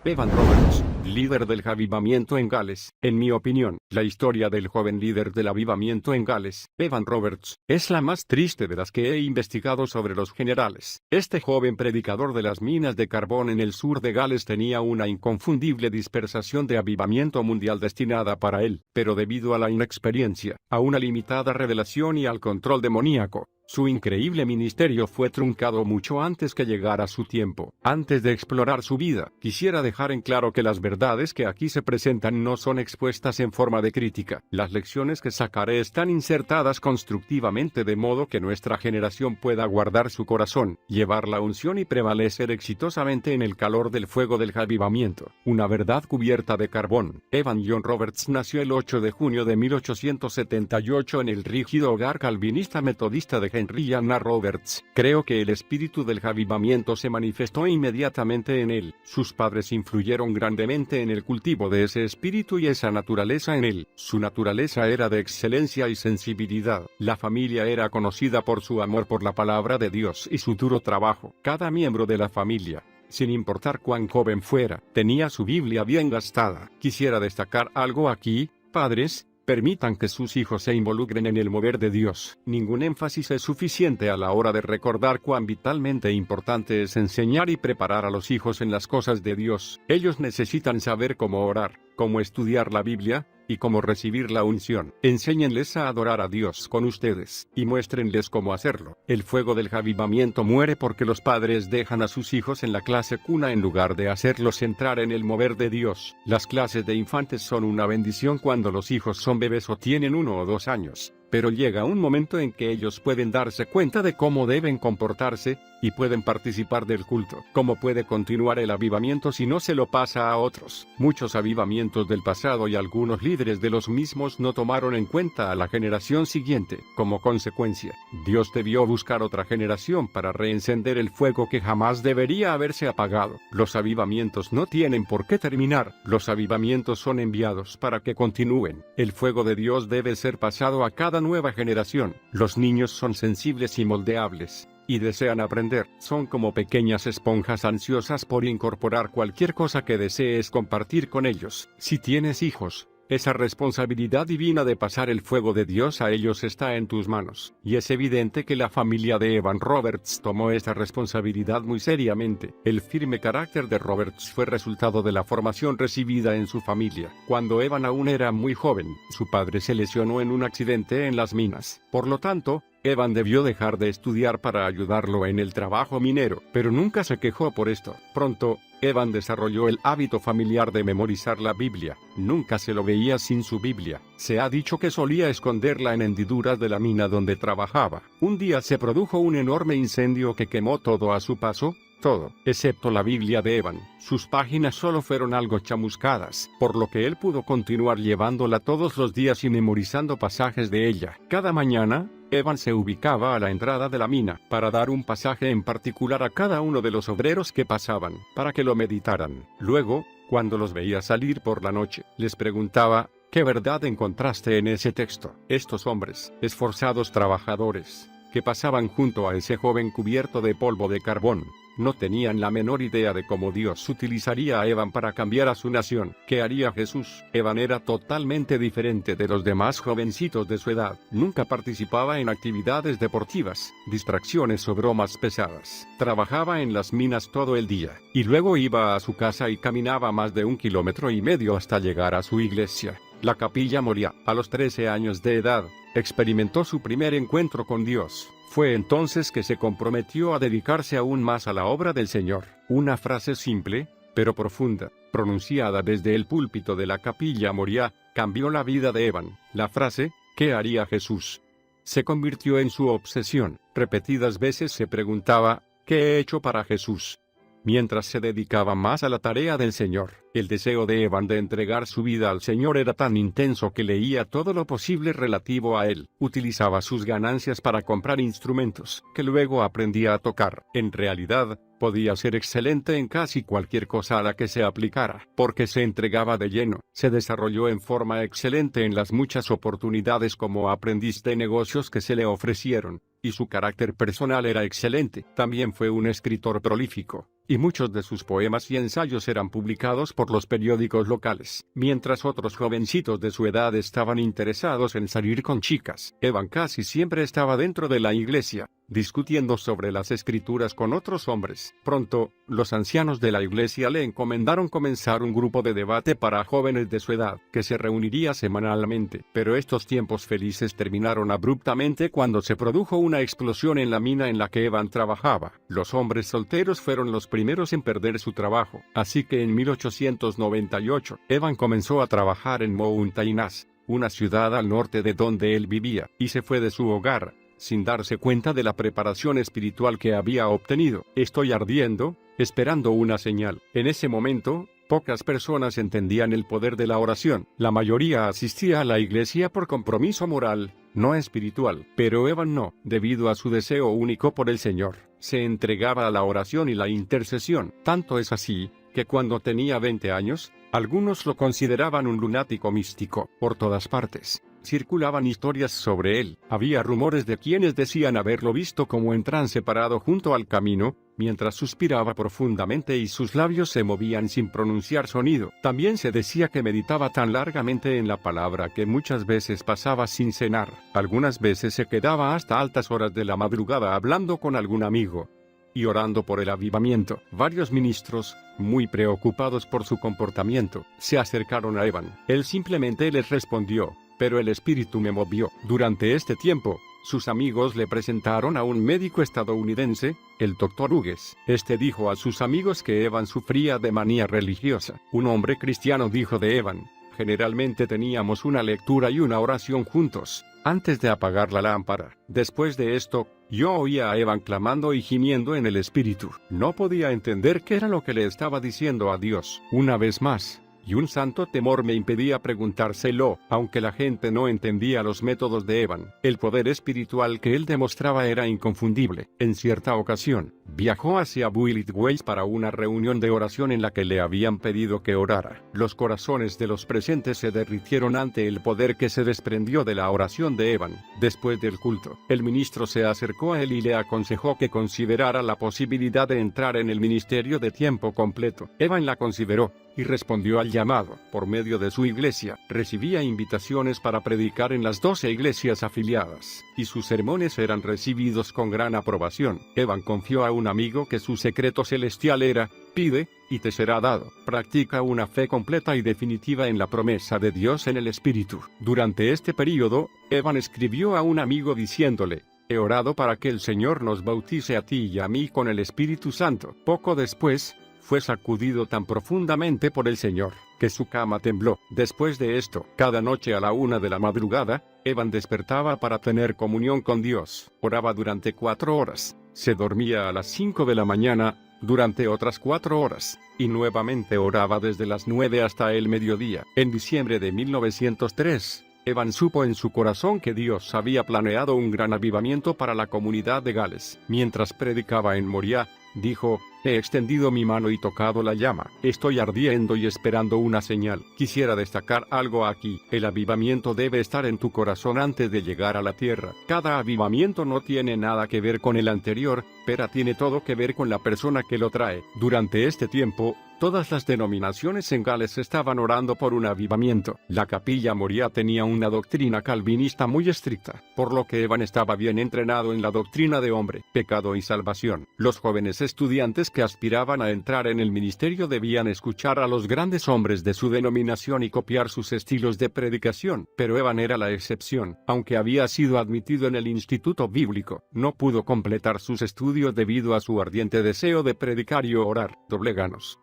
Evan Roberts, líder del avivamiento en Gales. En mi opinión, la historia del joven líder del avivamiento en Gales, Evan Roberts, es la más triste de las que he investigado sobre los generales. Este joven predicador de las minas de carbón en el sur de Gales tenía una inconfundible dispersación de avivamiento mundial destinada para él, pero debido a la inexperiencia, a una limitada revelación y al control demoníaco, su increíble ministerio fue truncado mucho antes que llegara su tiempo. Antes de explorar su vida, quisiera dejar en claro que las verdades que aquí se presentan no son expuestas en forma de crítica. Las lecciones que sacaré están insertadas constructivamente de modo que nuestra generación pueda guardar su corazón, llevar la unción y prevalecer exitosamente en el calor del fuego del avivamiento. Una verdad cubierta de carbón. Evan John Roberts nació el 8 de junio de 1878 en el rígido hogar calvinista metodista de Henry y Anna Roberts. Creo que el espíritu del avivamiento se manifestó inmediatamente en él. Sus padres influyeron grandemente en el cultivo de ese espíritu y esa naturaleza en él. Su naturaleza era de excelencia y sensibilidad. La familia era conocida por su amor por la palabra de Dios y su duro trabajo. Cada miembro de la familia, sin importar cuán joven fuera, tenía su Biblia bien gastada. Quisiera destacar algo aquí, padres. Permitan que sus hijos se involucren en el mover de Dios. Ningún énfasis es suficiente a la hora de recordar cuán vitalmente importante es enseñar y preparar a los hijos en las cosas de Dios. Ellos necesitan saber cómo orar, cómo estudiar la Biblia, y cómo recibir la unción. Enséñenles a adorar a Dios con ustedes, y muéstrenles cómo hacerlo. El fuego del avivamiento muere porque los padres dejan a sus hijos en la clase cuna en lugar de hacerlos entrar en el mover de Dios. Las clases de infantes son una bendición cuando los hijos son bebés o tienen 1 o 2 años. Pero llega un momento en que ellos pueden darse cuenta de cómo deben comportarse, y pueden participar del culto. ¿Cómo puede continuar el avivamiento si no se lo pasa a otros? Muchos avivamientos del pasado y algunos líderes de los mismos no tomaron en cuenta a la generación siguiente. Como consecuencia, Dios debió buscar otra generación para reencender el fuego que jamás debería haberse apagado. Los avivamientos no tienen por qué terminar. Los avivamientos son enviados para que continúen. El fuego de Dios debe ser pasado a cada nueva generación. Los niños son sensibles y moldeables, y desean aprender. Son como pequeñas esponjas ansiosas por incorporar cualquier cosa que desees compartir con ellos. Si tienes hijos, esa responsabilidad divina de pasar el fuego de Dios a ellos está en tus manos. Y es evidente que la familia de Evan Roberts tomó esta responsabilidad muy seriamente. El firme carácter de Roberts fue resultado de la formación recibida en su familia. Cuando Evan aún era muy joven, su padre se lesionó en un accidente en las minas. Por lo tanto, Evan debió dejar de estudiar para ayudarlo en el trabajo minero, pero nunca se quejó por esto. Pronto, Evan desarrolló el hábito familiar de memorizar la Biblia. Nunca se lo veía sin su Biblia. Se ha dicho que solía esconderla en hendiduras de la mina donde trabajaba. Un día se produjo un enorme incendio que quemó todo a su paso. Todo, excepto la Biblia de Evan. Sus páginas solo fueron algo chamuscadas, por lo que él pudo continuar llevándola todos los días y memorizando pasajes de ella. Cada mañana, Evan se ubicaba a la entrada de la mina para dar un pasaje en particular a cada uno de los obreros que pasaban, para que lo meditaran. Luego, cuando los veía salir por la noche, les preguntaba: ¿qué verdad encontraste en ese texto? Estos hombres, esforzados trabajadores, que pasaban junto a ese joven cubierto de polvo de carbón, no tenían la menor idea de cómo Dios utilizaría a Evan para cambiar a su nación. ¿Qué haría Jesús? Evan era totalmente diferente de los demás jovencitos de su edad. Nunca participaba en actividades deportivas, distracciones o bromas pesadas. Trabajaba en las minas todo el día, y luego iba a su casa y caminaba más de 1,5 kilómetros hasta llegar a su iglesia, la Capilla Moriah. A los 13 años de edad, experimentó su primer encuentro con Dios. Fue entonces que se comprometió a dedicarse aún más a la obra del Señor. Una frase simple, pero profunda, pronunciada desde el púlpito de la Capilla Moriah, cambió la vida de Evan. La frase, ¿qué haría Jesús?, se convirtió en su obsesión. Repetidas veces se preguntaba: ¿qué he hecho para Jesús? Mientras se dedicaba más a la tarea del Señor, el deseo de Evan de entregar su vida al Señor era tan intenso que leía todo lo posible relativo a él. Utilizaba sus ganancias para comprar instrumentos, que luego aprendía a tocar. En realidad, podía ser excelente en casi cualquier cosa a la que se aplicara, porque se entregaba de lleno. Se desarrolló en forma excelente en las muchas oportunidades como aprendiz de negocios que se le ofrecieron, y su carácter personal era excelente. También fue un escritor prolífico. y muchos de sus poemas y ensayos eran publicados por los periódicos locales. Mientras otros jovencitos de su edad estaban interesados en salir con chicas, Evan casi siempre estaba dentro de la iglesia, discutiendo sobre las escrituras con otros hombres. Pronto, los ancianos de la iglesia le encomendaron comenzar un grupo de debate para jóvenes de su edad, que se reuniría semanalmente. Pero estos tiempos felices terminaron abruptamente cuando se produjo una explosión en la mina en la que Evan trabajaba. Los hombres solteros fueron los primeros en perder su trabajo, así que en 1898, Evan comenzó a trabajar en Mountain-Ash, una ciudad al norte de donde él vivía, y se fue de su hogar, sin darse cuenta de la preparación espiritual que había obtenido. Estoy ardiendo, esperando una señal. En ese momento, pocas personas entendían el poder de la oración. La mayoría asistía a la iglesia por compromiso moral, no espiritual. Pero Evan no, debido a su deseo único por el Señor. Se entregaba a la oración y la intercesión. Tanto es así, que cuando tenía 20 años, algunos lo consideraban un lunático místico. Por todas partes circulaban historias sobre él. Había rumores de quienes decían haberlo visto como en trance parado junto al camino, mientras suspiraba profundamente y sus labios se movían sin pronunciar sonido. También se decía que meditaba tan largamente en la palabra que muchas veces pasaba sin cenar. Algunas veces se quedaba hasta altas horas de la madrugada hablando con algún amigo y orando por el avivamiento. Varios ministros, muy preocupados por su comportamiento, se acercaron a Evan. Él simplemente les respondió: pero el Espíritu me movió. Durante este tiempo, sus amigos le presentaron a un médico estadounidense, el Dr. Hughes. Este dijo a sus amigos que Evan sufría de manía religiosa. Un hombre cristiano dijo de Evan: generalmente teníamos una lectura y una oración juntos, antes de apagar la lámpara. Después de esto, yo oía a Evan clamando y gimiendo en el Espíritu. No podía entender qué era lo que le estaba diciendo a Dios. Una vez más, y un santo temor me impedía preguntárselo, aunque la gente no entendía los métodos de Evan. El poder espiritual que él demostraba era inconfundible. En cierta ocasión, viajó hacia Builth Ways para una reunión de oración en la que le habían pedido que orara. Los corazones de los presentes se derritieron ante el poder que se desprendió de la oración de Evan. Después del culto, el ministro se acercó a él y le aconsejó que considerara la posibilidad de entrar en el ministerio de tiempo completo. Evan la consideró y respondió al llamado. Por medio de su iglesia, recibía invitaciones para predicar en las 12 iglesias afiliadas, y sus sermones eran recibidos con gran aprobación. Evan confió a un amigo que su secreto celestial era: pide, y te será dado. Practica una fe completa y definitiva en la promesa de Dios en el Espíritu. Durante este período, Evan escribió a un amigo diciéndole: he orado para que el Señor nos bautice a ti y a mí con el Espíritu Santo. Poco después, fue sacudido tan profundamente por el Señor, que su cama tembló. Después de esto, cada noche a la 1 de la madrugada, Evan despertaba para tener comunión con Dios. Oraba durante 4 horas, se dormía a las 5 de la mañana, durante otras 4 horas, y nuevamente oraba desde las 9 hasta el mediodía. En diciembre de 1903, Evan supo en su corazón que Dios había planeado un gran avivamiento para la comunidad de Gales. Mientras predicaba en Moriah, dijo: he extendido mi mano y tocado la llama. Estoy ardiendo y esperando una señal. Quisiera destacar algo aquí. El avivamiento debe estar en tu corazón antes de llegar a la tierra. Cada avivamiento no tiene nada que ver con el anterior, pero tiene todo que ver con la persona que lo trae. Durante este tiempo, todas las denominaciones en Gales estaban orando por un avivamiento. La capilla Moriah tenía una doctrina calvinista muy estricta, por lo que Evan estaba bien entrenado en la doctrina de hombre, pecado y salvación. Los jóvenes estudiantes que aspiraban a entrar en el ministerio debían escuchar a los grandes hombres de su denominación y copiar sus estilos de predicación, pero Evan era la excepción. Aunque había sido admitido en el instituto bíblico, no pudo completar sus estudios debido a su ardiente deseo de predicar y orar. Dobleganos.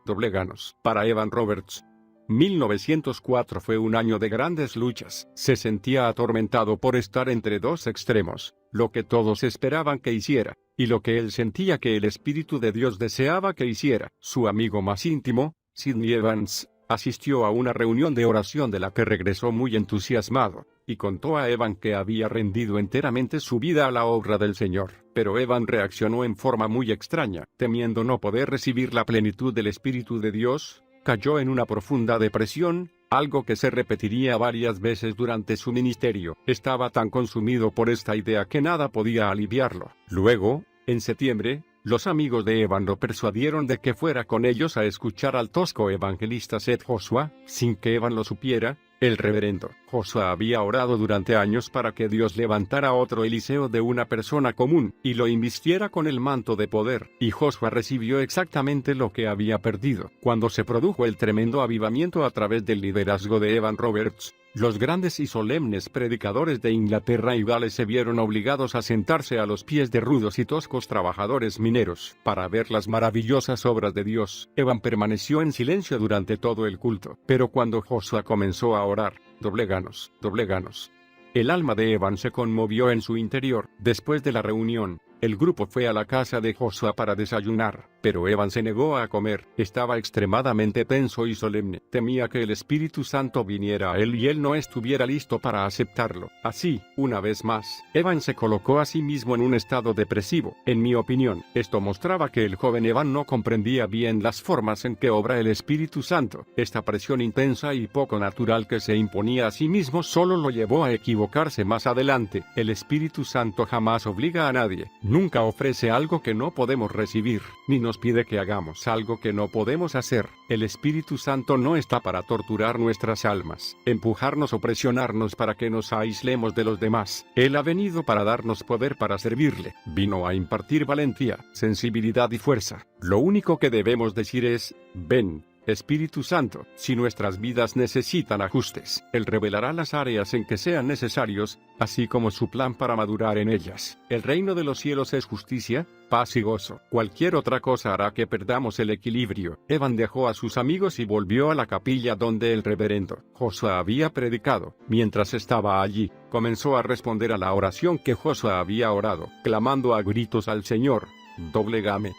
Para Evan Roberts, 1904 fue un año de grandes luchas. Se sentía atormentado por estar entre dos extremos: lo que todos esperaban que hiciera, y lo que él sentía que el Espíritu de Dios deseaba que hiciera. Su amigo más íntimo, Sidney Evans, asistió a una reunión de oración de la que regresó muy entusiasmado, y contó a Evan que había rendido enteramente su vida a la obra del Señor. Pero Evan reaccionó en forma muy extraña. Temiendo no poder recibir la plenitud del Espíritu de Dios, cayó en una profunda depresión, algo que se repetiría varias veces durante su ministerio. Estaba tan consumido por esta idea que nada podía aliviarlo. Luego, en septiembre, Los amigos de Evan lo persuadieron de que fuera con ellos a escuchar al tosco evangelista Seth Joshua, sin que Evan lo supiera. El reverendo Joshua había orado durante años para que Dios levantara otro Eliseo de una persona común, y lo invistiera con el manto de poder, y Joshua recibió exactamente lo que había perdido. Cuando se produjo el tremendo avivamiento a través del liderazgo de Evan Roberts, los grandes y solemnes predicadores de Inglaterra y Gales se vieron obligados a sentarse a los pies de rudos y toscos trabajadores mineros, para ver las maravillosas obras de Dios. Evan permaneció en silencio durante todo el culto, pero cuando Joshua comenzó a orar, dobleganos. El alma de Evan se conmovió en su interior. Después de la reunión, el grupo fue a la casa de Joshua para desayunar, pero Evan se negó a comer. Estaba extremadamente tenso y solemne. Temía que el Espíritu Santo viniera a él y él no estuviera listo para aceptarlo. Así, una vez más, Evan se colocó a sí mismo en un estado depresivo. En mi opinión, esto mostraba que el joven Evan no comprendía bien las formas en que obra el Espíritu Santo. Esta presión intensa y poco natural que se imponía a sí mismo solo lo llevó a equivocarse más adelante. El Espíritu Santo jamás obliga a nadie. Nunca ofrece algo que no podemos recibir, ni nos pide que hagamos algo que no podemos hacer. El Espíritu Santo no está para torturar nuestras almas, empujarnos o presionarnos para que nos aislemos de los demás. Él ha venido para darnos poder para servirle. Vino a impartir valentía, sensibilidad y fuerza. Lo único que debemos decir es, ven, Espíritu Santo. Si nuestras vidas necesitan ajustes, Él revelará las áreas en que sean necesarios, así como su plan para madurar en ellas. El reino de los cielos es justicia, paz y gozo. Cualquier otra cosa hará que perdamos el equilibrio. Evan dejó a sus amigos y volvió a la capilla donde el reverendo Joshua había predicado. Mientras estaba allí, comenzó a responder a la oración que Joshua había orado, clamando a gritos al Señor: doblegame.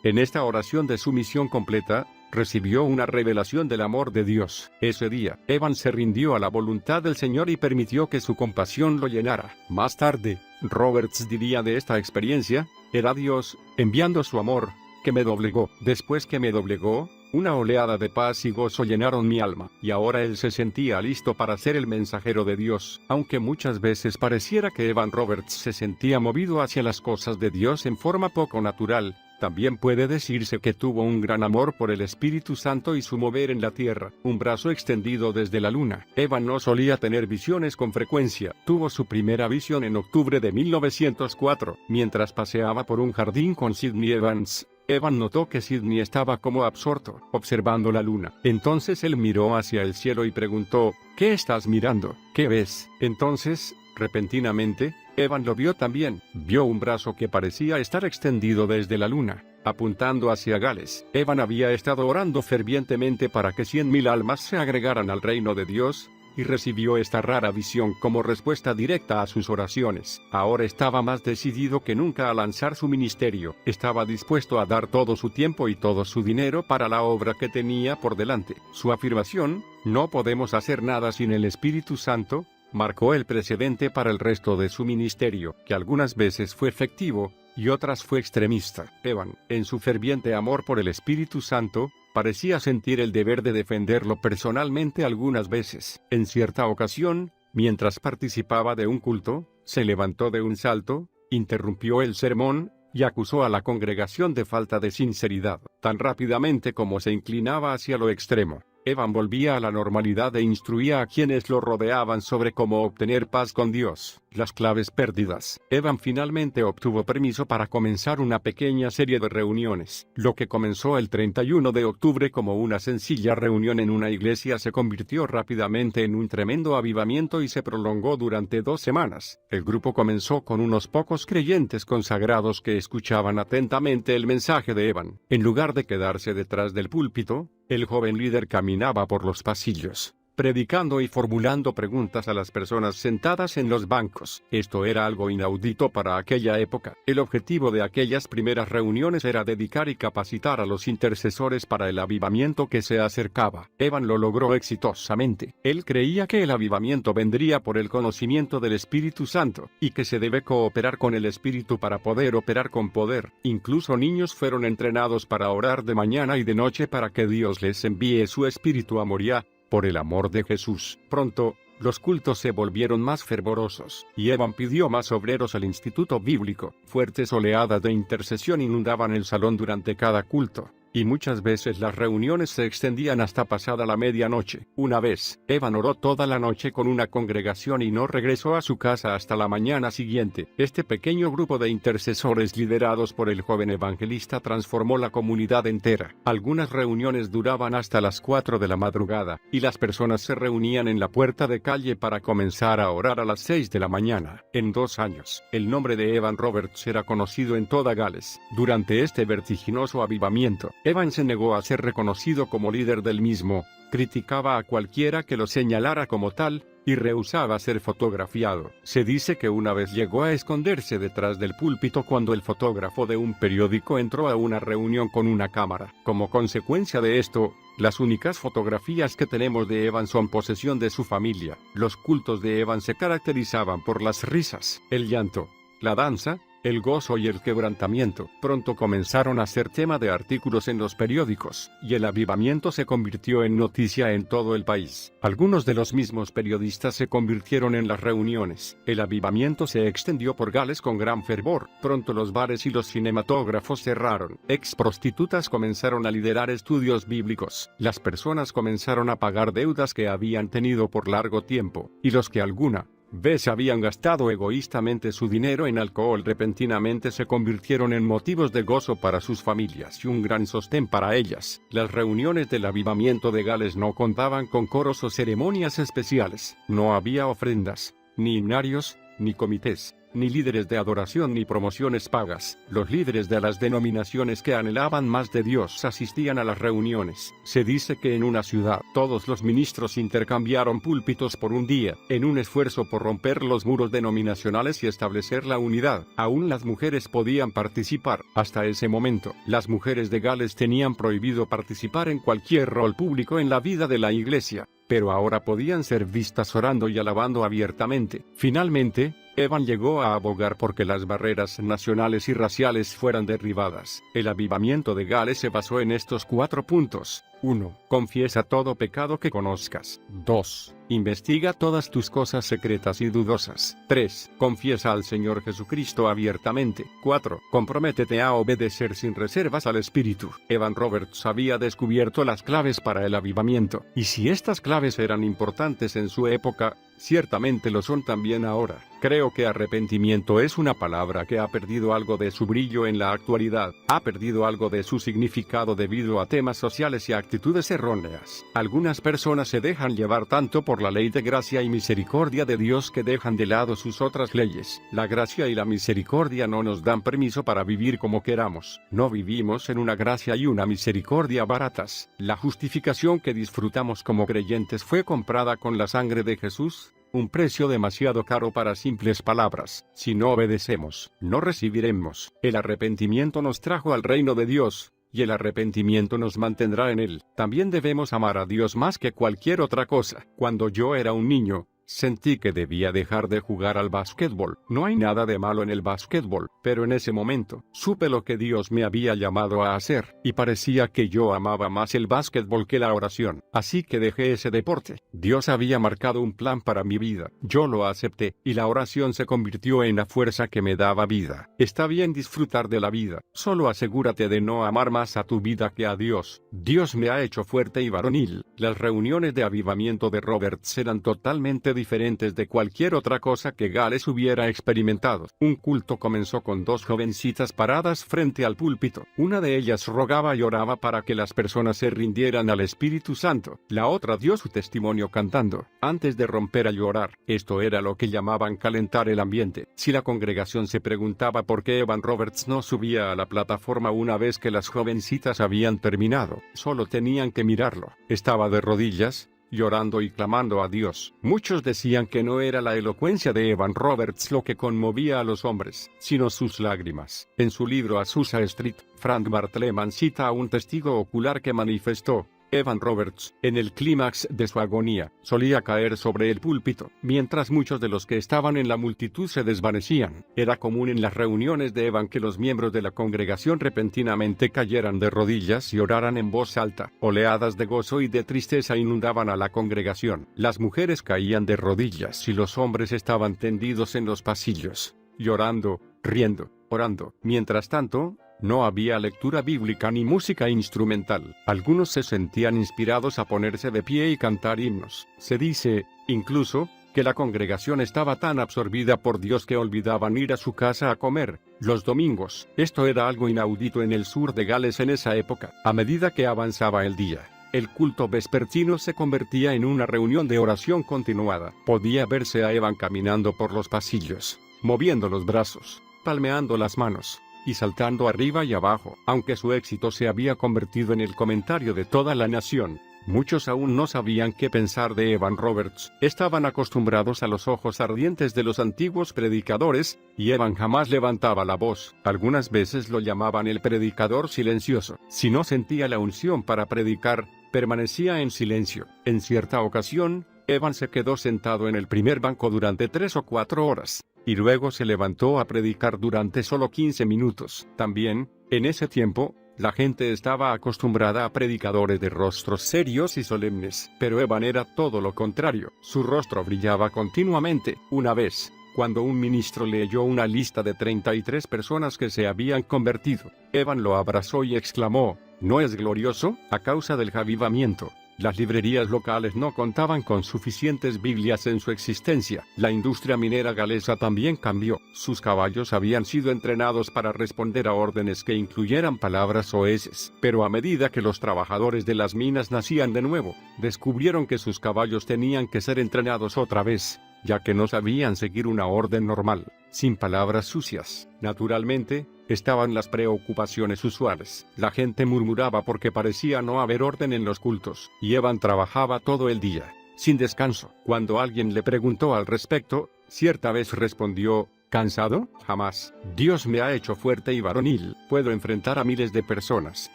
En esta oración de sumisión completa, recibió una revelación del amor de Dios. Ese día, Evan se rindió a la voluntad del Señor y permitió que su compasión lo llenara. Más tarde, Roberts diría de esta experiencia: era Dios, enviando su amor, que me doblegó. Después que me doblegó, una oleada de paz y gozo llenaron mi alma, y ahora él se sentía listo para ser el mensajero de Dios. Aunque muchas veces pareciera que Evan Roberts se sentía movido hacia las cosas de Dios en forma poco natural, también puede decirse que tuvo un gran amor por el Espíritu Santo y su mover en la tierra, un brazo extendido desde la luna. Evan no solía tener visiones con frecuencia. Tuvo su primera visión en octubre de 1904, mientras paseaba por un jardín con Sidney Evans. Evan notó que Sidney estaba como absorto, observando la luna. Entonces él miró hacia el cielo y preguntó: ¿qué estás mirando? ¿Qué ves? Entonces, repentinamente, Evan lo vio también. Vio un brazo que parecía estar extendido desde la luna, apuntando hacia Gales. Evan había estado orando fervientemente para que 100,000 almas se agregaran al reino de Dios, y recibió esta rara visión como respuesta directa a sus oraciones. Ahora estaba más decidido que nunca a lanzar su ministerio. Estaba dispuesto a dar todo su tiempo y todo su dinero para la obra que tenía por delante. Su afirmación, "no podemos hacer nada sin el Espíritu Santo", marcó el precedente para el resto de su ministerio, que algunas veces fue efectivo, y otras fue extremista. Evan, en su ferviente amor por el Espíritu Santo, parecía sentir el deber de defenderlo personalmente algunas veces. En cierta ocasión, mientras participaba de un culto, se levantó de un salto, interrumpió el sermón, y acusó a la congregación de falta de sinceridad. Tan rápidamente como se inclinaba hacia lo extremo, Evan volvía a la normalidad e instruía a quienes lo rodeaban sobre cómo obtener paz con Dios. Las claves perdidas. Evan finalmente obtuvo permiso para comenzar una pequeña serie de reuniones. Lo que comenzó el 31 de octubre como una sencilla reunión en una iglesia se convirtió rápidamente en un tremendo avivamiento y se prolongó durante 2 semanas. El grupo comenzó con unos pocos creyentes consagrados que escuchaban atentamente el mensaje de Evan. En lugar de quedarse detrás del púlpito, el joven líder caminaba por los pasillos, predicando y formulando preguntas a las personas sentadas en los bancos. Esto era algo inaudito para aquella época. El objetivo de aquellas primeras reuniones era dedicar y capacitar a los intercesores para el avivamiento que se acercaba. Evan lo logró exitosamente. Él creía que el avivamiento vendría por el conocimiento del Espíritu Santo, y que se debe cooperar con el Espíritu para poder operar con poder. Incluso niños fueron entrenados para orar de mañana y de noche para que Dios les envíe su Espíritu a Moriah, por el amor de Jesús. Pronto, los cultos se volvieron más fervorosos, y Evan pidió más obreros al instituto bíblico. Fuertes oleadas de intercesión inundaban el salón durante cada culto, y muchas veces las reuniones se extendían hasta pasada la medianoche. Una vez, Evan oró toda la noche con una congregación y no regresó a su casa hasta la mañana siguiente. Este pequeño grupo de intercesores liderados por el joven evangelista transformó la comunidad entera. Algunas reuniones duraban hasta las 4 de la madrugada, y las personas se reunían en la puerta de calle para comenzar a orar a las 6 de la mañana. En 2 años, el nombre de Evan Roberts era conocido en toda Gales. Durante este vertiginoso avivamiento, Evan se negó a ser reconocido como líder del mismo, criticaba a cualquiera que lo señalara como tal, y rehusaba ser fotografiado. Se dice que una vez llegó a esconderse detrás del púlpito cuando el fotógrafo de un periódico entró a una reunión con una cámara. Como consecuencia de esto, las únicas fotografías que tenemos de Evan son posesión de su familia. Los cultos de Evan se caracterizaban por las risas, el llanto, la danza, el gozo y el quebrantamiento. Pronto comenzaron a ser tema de artículos en los periódicos, y el avivamiento se convirtió en noticia en todo el país. Algunos de los mismos periodistas se convirtieron en las reuniones. El avivamiento se extendió por Gales con gran fervor. Pronto los bares y los cinematógrafos cerraron. Ex prostitutas comenzaron a liderar estudios bíblicos. Las personas comenzaron a pagar deudas que habían tenido por largo tiempo, y los que alguna vez habían gastado egoístamente su dinero en alcohol repentinamente se convirtieron en motivos de gozo para sus familias y un gran sostén para ellas. Las reuniones del avivamiento de Gales no contaban con coros o ceremonias especiales. No había ofrendas, ni himnarios, ni comités, ni líderes de adoración ni promociones pagas. Los líderes de las denominaciones que anhelaban más de Dios asistían a las reuniones. Se dice que en una ciudad, todos los ministros intercambiaron púlpitos por un día, en un esfuerzo por romper los muros denominacionales y establecer la unidad. Aún las mujeres podían participar. Hasta ese momento, las mujeres de Gales tenían prohibido participar en cualquier rol público en la vida de la iglesia, pero ahora podían ser vistas orando y alabando abiertamente. Finalmente, Evan llegó a abogar porque las barreras nacionales y raciales fueran derribadas. El avivamiento de Gales se basó en estos 4 puntos. 1. Confiesa todo pecado que conozcas. 2. Investiga todas tus cosas secretas y dudosas. 3. Confiesa al Señor Jesucristo abiertamente. 4. Comprométete a obedecer sin reservas al Espíritu. Evan Roberts había descubierto las claves para el avivamiento, y si estas claves eran importantes en su época, ciertamente lo son también ahora. Creo que arrepentimiento es una palabra que ha perdido algo de su brillo en la actualidad, ha perdido algo de su significado debido a temas sociales y actitudes erróneas. Algunas personas se dejan llevar tanto por la ley de gracia y misericordia de Dios que dejan de lado sus otras leyes. La gracia y la misericordia no nos dan permiso para vivir como queramos. No vivimos en una gracia y una misericordia baratas. La justificación que disfrutamos como creyentes fue comprada con la sangre de Jesús. Un precio demasiado caro para simples palabras. Si no obedecemos, no recibiremos. El arrepentimiento nos trajo al reino de Dios, y el arrepentimiento nos mantendrá en él. También debemos amar a Dios más que cualquier otra cosa. Cuando yo era un niño, sentí que debía dejar de jugar al básquetbol. No hay nada de malo en el básquetbol, pero en ese momento, supe lo que Dios me había llamado a hacer, y parecía que yo amaba más el básquetbol que la oración. Así que dejé ese deporte. Dios había marcado un plan para mi vida. Yo lo acepté, y la oración se convirtió en la fuerza que me daba vida. Está bien disfrutar de la vida. Solo asegúrate de no amar más a tu vida que a Dios. Dios me ha hecho fuerte y varonil. Las reuniones de avivamiento de Roberts eran totalmente diferentes de cualquier otra cosa que Gales hubiera experimentado. Un culto comenzó con 2 jovencitas paradas frente al púlpito. Una de ellas rogaba y oraba para que las personas se rindieran al Espíritu Santo. La otra dio su testimonio cantando, antes de romper a llorar. Esto era lo que llamaban calentar el ambiente. Si la congregación se preguntaba por qué Evan Roberts no subía a la plataforma una vez que las jovencitas habían terminado, solo tenían que mirarlo. Estaba de rodillas, llorando y clamando a Dios. Muchos decían que no era la elocuencia de Evan Roberts lo que conmovía a los hombres, sino sus lágrimas. En su libro Azusa Street, Frank Bartleman cita a un testigo ocular que manifestó: Evan Roberts, en el clímax de su agonía, solía caer sobre el púlpito, mientras muchos de los que estaban en la multitud se desvanecían. Era común en las reuniones de Evan que los miembros de la congregación repentinamente cayeran de rodillas y oraran en voz alta. Oleadas de gozo y de tristeza inundaban a la congregación. Las mujeres caían de rodillas y los hombres estaban tendidos en los pasillos, llorando, riendo, orando. Mientras tanto, no había lectura bíblica ni música instrumental. Algunos se sentían inspirados a ponerse de pie y cantar himnos. Se dice, incluso, que la congregación estaba tan absorbida por Dios que olvidaban ir a su casa a comer los domingos. Esto era algo inaudito en el sur de Gales en esa época. A medida que avanzaba el día, el culto vespertino se convertía en una reunión de oración continuada. Podía verse a Evan caminando por los pasillos, moviendo los brazos, palmeando las manos y saltando arriba y abajo. Aunque su éxito se había convertido en el comentario de toda la nación, muchos aún no sabían qué pensar de Evan Roberts. Estaban acostumbrados a los ojos ardientes de los antiguos predicadores, y Evan jamás levantaba la voz. Algunas veces lo llamaban el predicador silencioso. Si no sentía la unción para predicar, permanecía en silencio. En cierta ocasión, Evan se quedó sentado en el primer banco durante 3 o 4 horas, y luego se levantó a predicar durante solo 15 minutos. También, en ese tiempo, la gente estaba acostumbrada a predicadores de rostros serios y solemnes, pero Evan era todo lo contrario. Su rostro brillaba continuamente. Una vez, cuando un ministro leyó una lista de 33 personas que se habían convertido, Evan lo abrazó y exclamó, ¿no es glorioso? A causa del avivamiento, las librerías locales no contaban con suficientes Biblias en su existencia. La industria minera galesa también cambió. Sus caballos habían sido entrenados para responder a órdenes que incluyeran palabras soeces. Pero a medida que los trabajadores de las minas nacían de nuevo, descubrieron que sus caballos tenían que ser entrenados otra vez, ya que no sabían seguir una orden normal, sin palabras sucias. Naturalmente, estaban las preocupaciones usuales. La gente murmuraba porque parecía no haber orden en los cultos, y Evan trabajaba todo el día, sin descanso. Cuando alguien le preguntó al respecto, cierta vez respondió, ¿cansado? Jamás. Dios me ha hecho fuerte y varonil. Puedo enfrentar a miles de personas.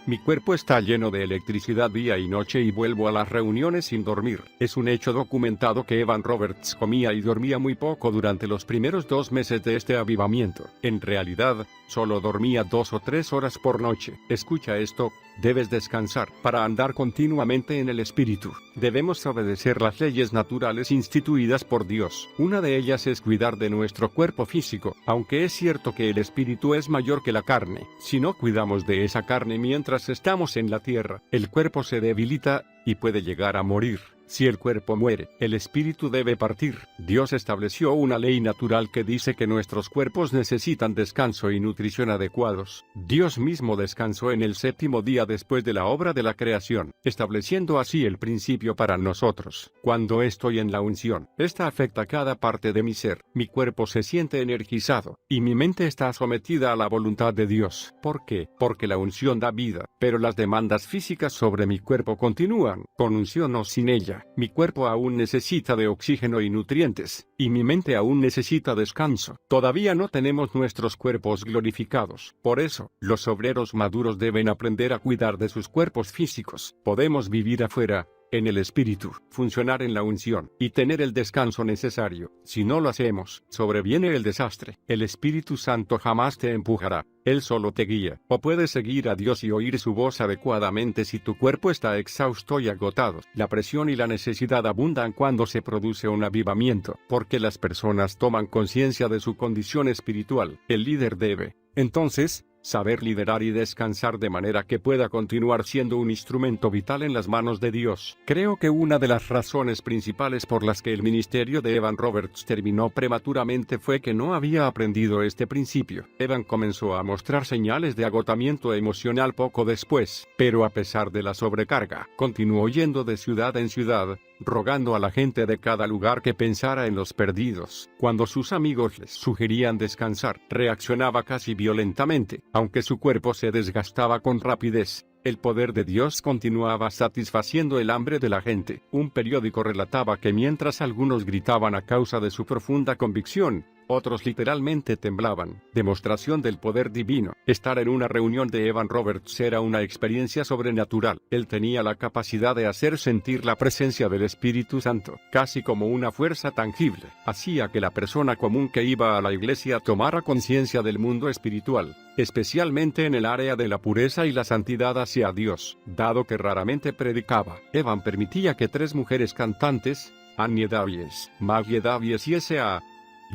Mi cuerpo está lleno de electricidad día y noche y vuelvo a las reuniones sin dormir. Es un hecho documentado que Evan Roberts comía y dormía muy poco durante los primeros 2 meses de este avivamiento. En realidad, solo dormía 2 o 3 horas por noche. Escucha esto. Debes descansar para andar continuamente en el Espíritu. Debemos obedecer las leyes naturales instituidas por Dios. Una de ellas es cuidar de nuestro cuerpo físico, aunque es cierto que el Espíritu es mayor que la carne. Si no cuidamos de esa carne mientras estamos en la tierra, el cuerpo se debilita y puede llegar a morir. Si el cuerpo muere, el espíritu debe partir. Dios estableció una ley natural que dice que nuestros cuerpos necesitan descanso y nutrición adecuados. Dios mismo descansó en el 7º día después de la obra de la creación, estableciendo así el principio para nosotros. Cuando estoy en la unción, esta afecta cada parte de mi ser. Mi cuerpo se siente energizado, y mi mente está sometida a la voluntad de Dios. ¿Por qué? Porque la unción da vida, pero las demandas físicas sobre mi cuerpo continúan, con unción o sin ella. Mi cuerpo aún necesita de oxígeno y nutrientes, y mi mente aún necesita descanso. Todavía no tenemos nuestros cuerpos glorificados. Por eso, los obreros maduros deben aprender a cuidar de sus cuerpos físicos. Podemos vivir afuera, en el Espíritu, funcionar en la unción, y tener el descanso necesario. Si no lo hacemos, sobreviene el desastre. El Espíritu Santo jamás te empujará. Él solo te guía. O puedes seguir a Dios y oír su voz adecuadamente si tu cuerpo está exhausto y agotado. La presión y la necesidad abundan cuando se produce un avivamiento, porque las personas toman conciencia de su condición espiritual. El líder debe, entonces, saber liderar y descansar de manera que pueda continuar siendo un instrumento vital en las manos de Dios. Creo que una de las razones principales por las que el ministerio de Evan Roberts terminó prematuramente fue que no había aprendido este principio. Evan comenzó a mostrar señales de agotamiento emocional poco después, pero a pesar de la sobrecarga, continuó yendo de ciudad en ciudad, rogando a la gente de cada lugar que pensara en los perdidos. Cuando sus amigos les sugerían descansar, reaccionaba casi violentamente. Aunque su cuerpo se desgastaba con rapidez, el poder de Dios continuaba satisfaciendo el hambre de la gente. Un periódico relataba que mientras algunos gritaban a causa de su profunda convicción, otros literalmente temblaban. Demostración del poder divino. Estar en una reunión de Evan Roberts era una experiencia sobrenatural. Él tenía la capacidad de hacer sentir la presencia del Espíritu Santo, casi como una fuerza tangible. Hacía que la persona común que iba a la iglesia tomara conciencia del mundo espiritual, especialmente en el área de la pureza y la santidad hacia Dios, dado que raramente predicaba. Evan permitía que 3 mujeres cantantes, Annie Davies, Maggie Davies y S.A.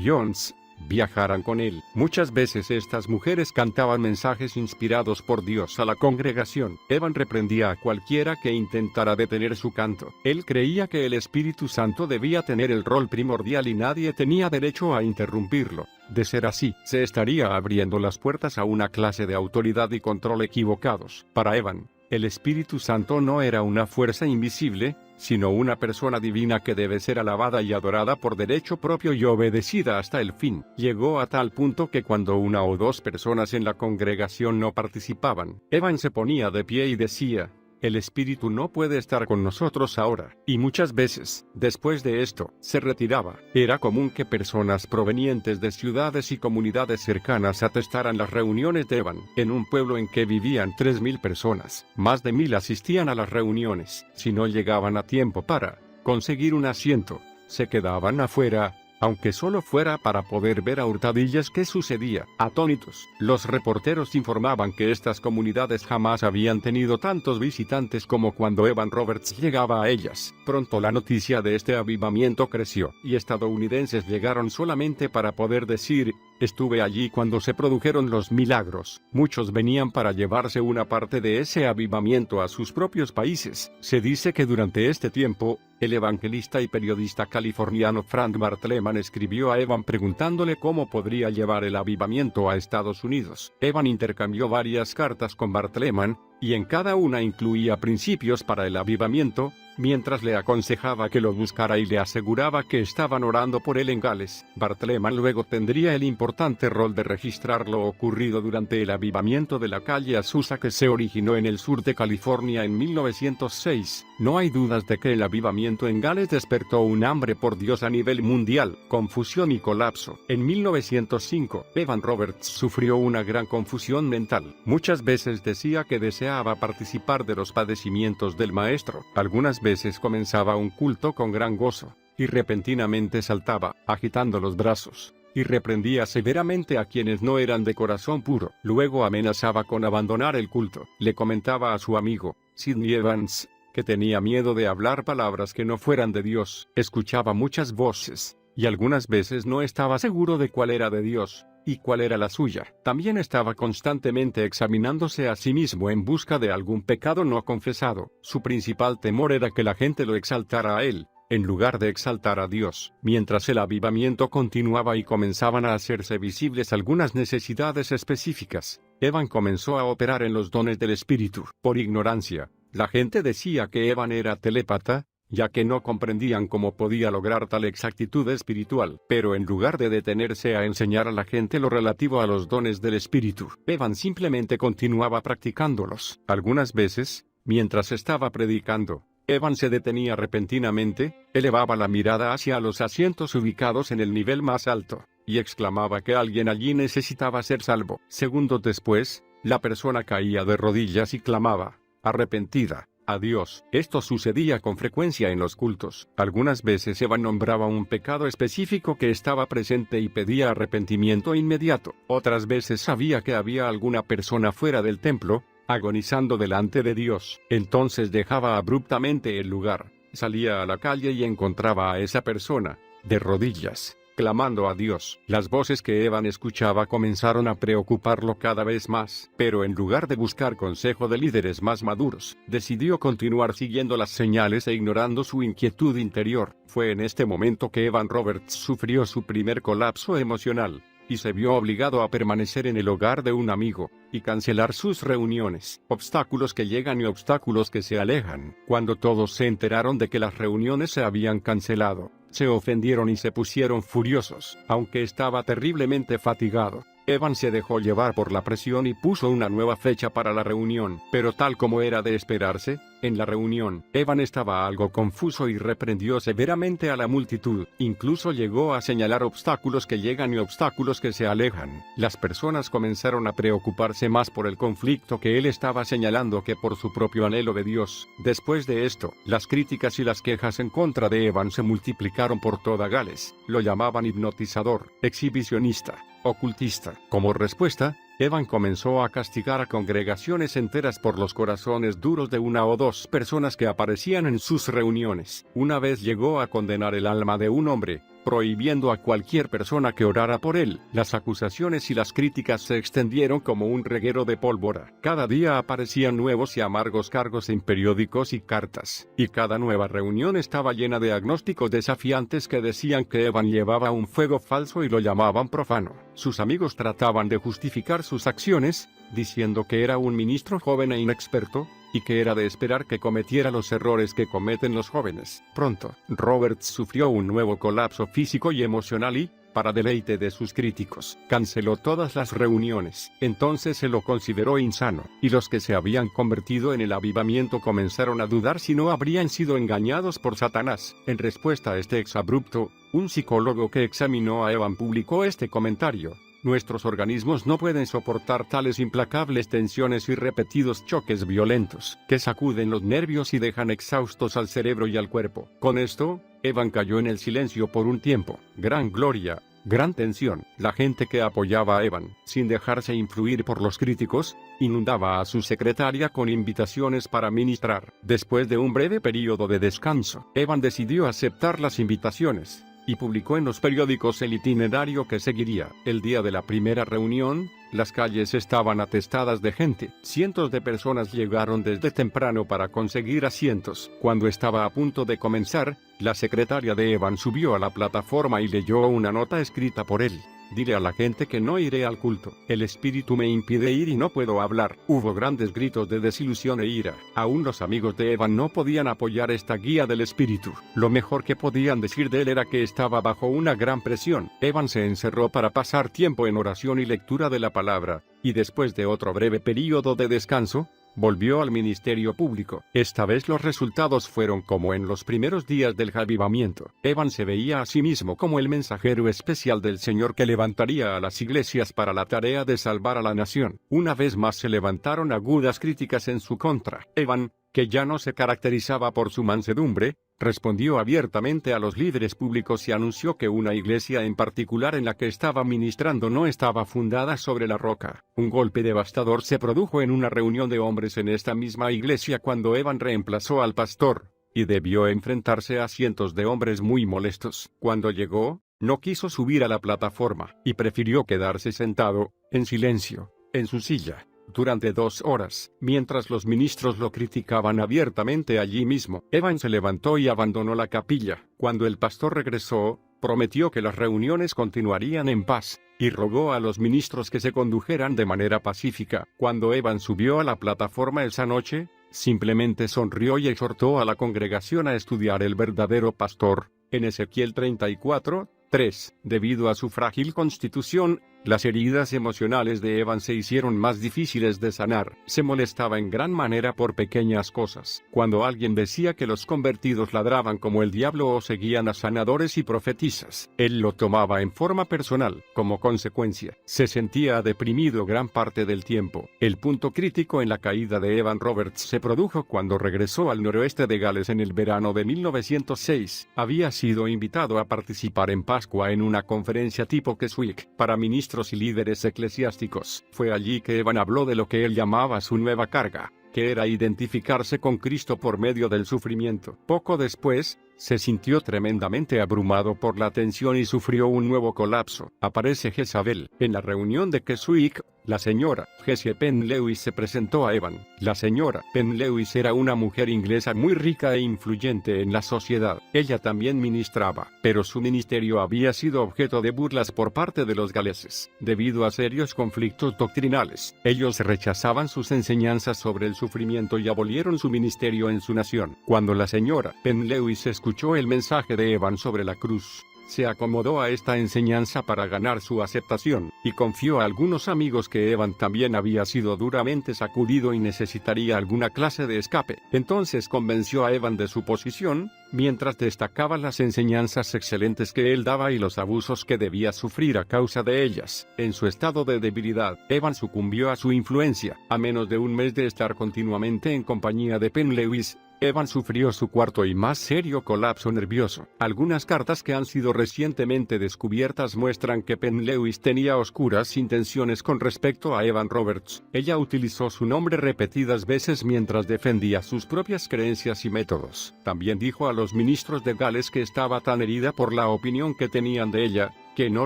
Jones, viajaran con él. Muchas veces estas mujeres cantaban mensajes inspirados por Dios a la congregación. Evan reprendía a cualquiera que intentara detener su canto. Él creía que el Espíritu Santo debía tener el rol primordial y nadie tenía derecho a interrumpirlo. De ser así, se estaría abriendo las puertas a una clase de autoridad y control equivocados. Para Evan, el Espíritu Santo no era una fuerza invisible, sino una persona divina que debe ser alabada y adorada por derecho propio y obedecida hasta el fin. Llegó a tal punto que cuando 1 o 2 personas en la congregación no participaban, Evan se ponía de pie y decía: el Espíritu no puede estar con nosotros ahora. Y muchas veces, después de esto, se retiraba. Era común que personas provenientes de ciudades y comunidades cercanas atestaran las reuniones de Evan. En un pueblo en que vivían 3.000 personas, más de 1.000 asistían a las reuniones. Si no llegaban a tiempo para conseguir un asiento, se quedaban afuera, aunque solo fuera para poder ver a hurtadillas qué sucedía. Atónitos, los reporteros informaban que estas comunidades jamás habían tenido tantos visitantes como cuando Evan Roberts llegaba a ellas. Pronto la noticia de este avivamiento creció, y estadounidenses llegaron solamente para poder decir: estuve allí cuando se produjeron los milagros. Muchos venían para llevarse una parte de ese avivamiento a sus propios países. Se dice que durante este tiempo, el evangelista y periodista californiano Frank Bartleman escribió a Evan preguntándole cómo podría llevar el avivamiento a Estados Unidos. Evan intercambió varias cartas con Bartleman, y en cada una incluía principios para el avivamiento, mientras le aconsejaba que lo buscara y le aseguraba que estaban orando por él en Gales. Bartleman luego tendría el importante rol de registrar lo ocurrido durante el avivamiento de la calle Azusa que se originó en el sur de California en 1906. No hay dudas de que el avivamiento en Gales despertó un hambre por Dios a nivel mundial, confusión y colapso. En 1905, Evan Roberts sufrió una gran confusión mental. Muchas veces decía que deseaba participar de los padecimientos del maestro. Algunas veces comenzaba un culto con gran gozo, y repentinamente saltaba, agitando los brazos, y reprendía severamente a quienes no eran de corazón puro. Luego amenazaba con abandonar el culto. Le comentaba a su amigo, Sidney Evans, que tenía miedo de hablar palabras que no fueran de Dios. Escuchaba muchas voces, y algunas veces no estaba seguro de cuál era de Dios y cuál era la suya. También estaba constantemente examinándose a sí mismo en busca de algún pecado no confesado. Su principal temor era que la gente lo exaltara a él, en lugar de exaltar a Dios. Mientras el avivamiento continuaba y comenzaban a hacerse visibles algunas necesidades específicas, Evan comenzó a operar en los dones del Espíritu. Por ignorancia, la gente decía que Evan era telépata, ya que no comprendían cómo podía lograr tal exactitud espiritual. Pero en lugar de detenerse a enseñar a la gente lo relativo a los dones del Espíritu, Evan simplemente continuaba practicándolos. Algunas veces, mientras estaba predicando, Evan se detenía repentinamente, elevaba la mirada hacia los asientos ubicados en el nivel más alto, y exclamaba que alguien allí necesitaba ser salvo. Segundos después, la persona caía de rodillas y clamaba, arrepentida, a Dios. Esto sucedía con frecuencia en los cultos. Algunas veces Evan nombraba un pecado específico que estaba presente y pedía arrepentimiento inmediato. Otras veces sabía que había alguna persona fuera del templo, agonizando delante de Dios. Entonces dejaba abruptamente el lugar, salía a la calle y encontraba a esa persona, de rodillas, clamando a Dios. Las voces que Evan escuchaba comenzaron a preocuparlo cada vez más, pero en lugar de buscar consejo de líderes más maduros, decidió continuar siguiendo las señales e ignorando su inquietud interior. Fue en este momento que Evan Roberts sufrió su primer colapso emocional, y se vio obligado a permanecer en el hogar de un amigo, y cancelar sus reuniones. Obstáculos que llegan y obstáculos que se alejan. Cuando todos se enteraron de que las reuniones se habían cancelado, se ofendieron y se pusieron furiosos. Aunque estaba terriblemente fatigado, Evan se dejó llevar por la presión y puso una nueva fecha para la reunión, pero tal como era de esperarse, en la reunión, Evan estaba algo confuso y reprendió severamente a la multitud. Incluso llegó a señalar obstáculos que llegan y obstáculos que se alejan. Las personas comenzaron a preocuparse más por el conflicto que él estaba señalando que por su propio anhelo de Dios. Después de esto, las críticas y las quejas en contra de Evan se multiplicaron por toda Gales. Lo llamaban hipnotizador, exhibicionista, ocultista. Como respuesta, Evan comenzó a castigar a congregaciones enteras por los corazones duros de una o dos personas que aparecían en sus reuniones. Una vez llegó a condenar el alma de un hombre, prohibiendo a cualquier persona que orara por él. Las acusaciones y las críticas se extendieron como un reguero de pólvora. Cada día aparecían nuevos y amargos cargos en periódicos y cartas, y cada nueva reunión estaba llena de agnósticos desafiantes que decían que Evan llevaba un fuego falso y lo llamaban profano. Sus amigos trataban de justificar sus acciones, diciendo que era un ministro joven e inexperto, y que era de esperar que cometiera los errores que cometen los jóvenes. Pronto, Roberts sufrió un nuevo colapso físico y emocional y, para deleite de sus críticos, canceló todas las reuniones. Entonces se lo consideró insano, y los que se habían convertido en el avivamiento comenzaron a dudar si no habrían sido engañados por Satanás. En respuesta a este exabrupto, un psicólogo que examinó a Evan publicó este comentario: nuestros organismos no pueden soportar tales implacables tensiones y repetidos choques violentos, que sacuden los nervios y dejan exhaustos al cerebro y al cuerpo. Con esto, Evan cayó en el silencio por un tiempo. Gran gloria, gran tensión. La gente que apoyaba a Evan, sin dejarse influir por los críticos, inundaba a su secretaria con invitaciones para ministrar. Después de un breve periodo de descanso, Evan decidió aceptar las invitaciones y publicó en los periódicos el itinerario que seguiría. El día de la primera reunión, las calles estaban atestadas de gente. Cientos de personas llegaron desde temprano para conseguir asientos. Cuando estaba a punto de comenzar, la secretaria de Evan subió a la plataforma y leyó una nota escrita por él. Dile a la gente que no iré al culto. El espíritu me impide ir y no puedo hablar. Hubo grandes gritos de desilusión e ira. Aún los amigos de Evan no podían apoyar esta guía del espíritu. Lo mejor que podían decir de él era que estaba bajo una gran presión. Evan se encerró para pasar tiempo en oración y lectura de la palabra, y después de otro breve período de descanso, volvió al ministerio público. Esta vez los resultados fueron como en los primeros días del avivamiento. Evan se veía a sí mismo como el mensajero especial del Señor que levantaría a las iglesias para la tarea de salvar a la nación. Una vez más se levantaron agudas críticas en su contra. Evan, que ya no se caracterizaba por su mansedumbre, respondió abiertamente a los líderes públicos y anunció que una iglesia en particular en la que estaba ministrando no estaba fundada sobre la roca. Un golpe devastador se produjo en una reunión de hombres en esta misma iglesia cuando Evan reemplazó al pastor, y debió enfrentarse a cientos de hombres muy molestos. Cuando llegó, no quiso subir a la plataforma, y prefirió quedarse sentado, en silencio, en su silla, durante 2 horas, mientras los ministros lo criticaban abiertamente allí mismo. Evan se levantó y abandonó la capilla. Cuando el pastor regresó, prometió que las reuniones continuarían en paz, y rogó a los ministros que se condujeran de manera pacífica. Cuando Evan subió a la plataforma esa noche, simplemente sonrió y exhortó a la congregación a estudiar el verdadero pastor. En Ezequiel 34:3, debido a su frágil constitución, las heridas emocionales de Evan se hicieron más difíciles de sanar. Se molestaba en gran manera por pequeñas cosas. Cuando alguien decía que los convertidos ladraban como el diablo o seguían a sanadores y profetisas, él lo tomaba en forma personal. Como consecuencia, se sentía deprimido gran parte del tiempo. El punto crítico en la caída de Evan Roberts se produjo cuando regresó al noroeste de Gales en el verano de 1906. Había sido invitado a participar en Pascua en una conferencia tipo Keswick para ministros y líderes eclesiásticos. Fue allí que Evan habló de lo que él llamaba su nueva carga, que era identificarse con Cristo por medio del sufrimiento. Poco después, se sintió tremendamente abrumado por la tensión y sufrió un nuevo colapso. Aparece Jezabel. En la reunión de Keswick, la señora Jessie Penn Lewis se presentó a Evan. La señora Penn Lewis era una mujer inglesa muy rica e influyente en la sociedad. Ella también ministraba, pero su ministerio había sido objeto de burlas por parte de los galeses, debido a serios conflictos doctrinales. Ellos rechazaban sus enseñanzas sobre el sufrimiento y abolieron su ministerio en su nación. Cuando la señora Penn Lewis escuchó el mensaje de Evan sobre la cruz, se acomodó a esta enseñanza para ganar su aceptación, y confió a algunos amigos que Evan también había sido duramente sacudido y necesitaría alguna clase de escape. Entonces convenció a Evan de su posición, mientras destacaba las enseñanzas excelentes que él daba y los abusos que debía sufrir a causa de ellas. En su estado de debilidad, Evan sucumbió a su influencia. A menos de un mes de estar continuamente en compañía de Penn Lewis, Evan sufrió su cuarto y más serio colapso nervioso. Algunas cartas que han sido recientemente descubiertas muestran que Penn Lewis tenía oscuras intenciones con respecto a Evan Roberts. Ella utilizó su nombre repetidas veces mientras defendía sus propias creencias y métodos. También dijo a los ministros de Gales que estaba tan herida por la opinión que tenían de ella, que no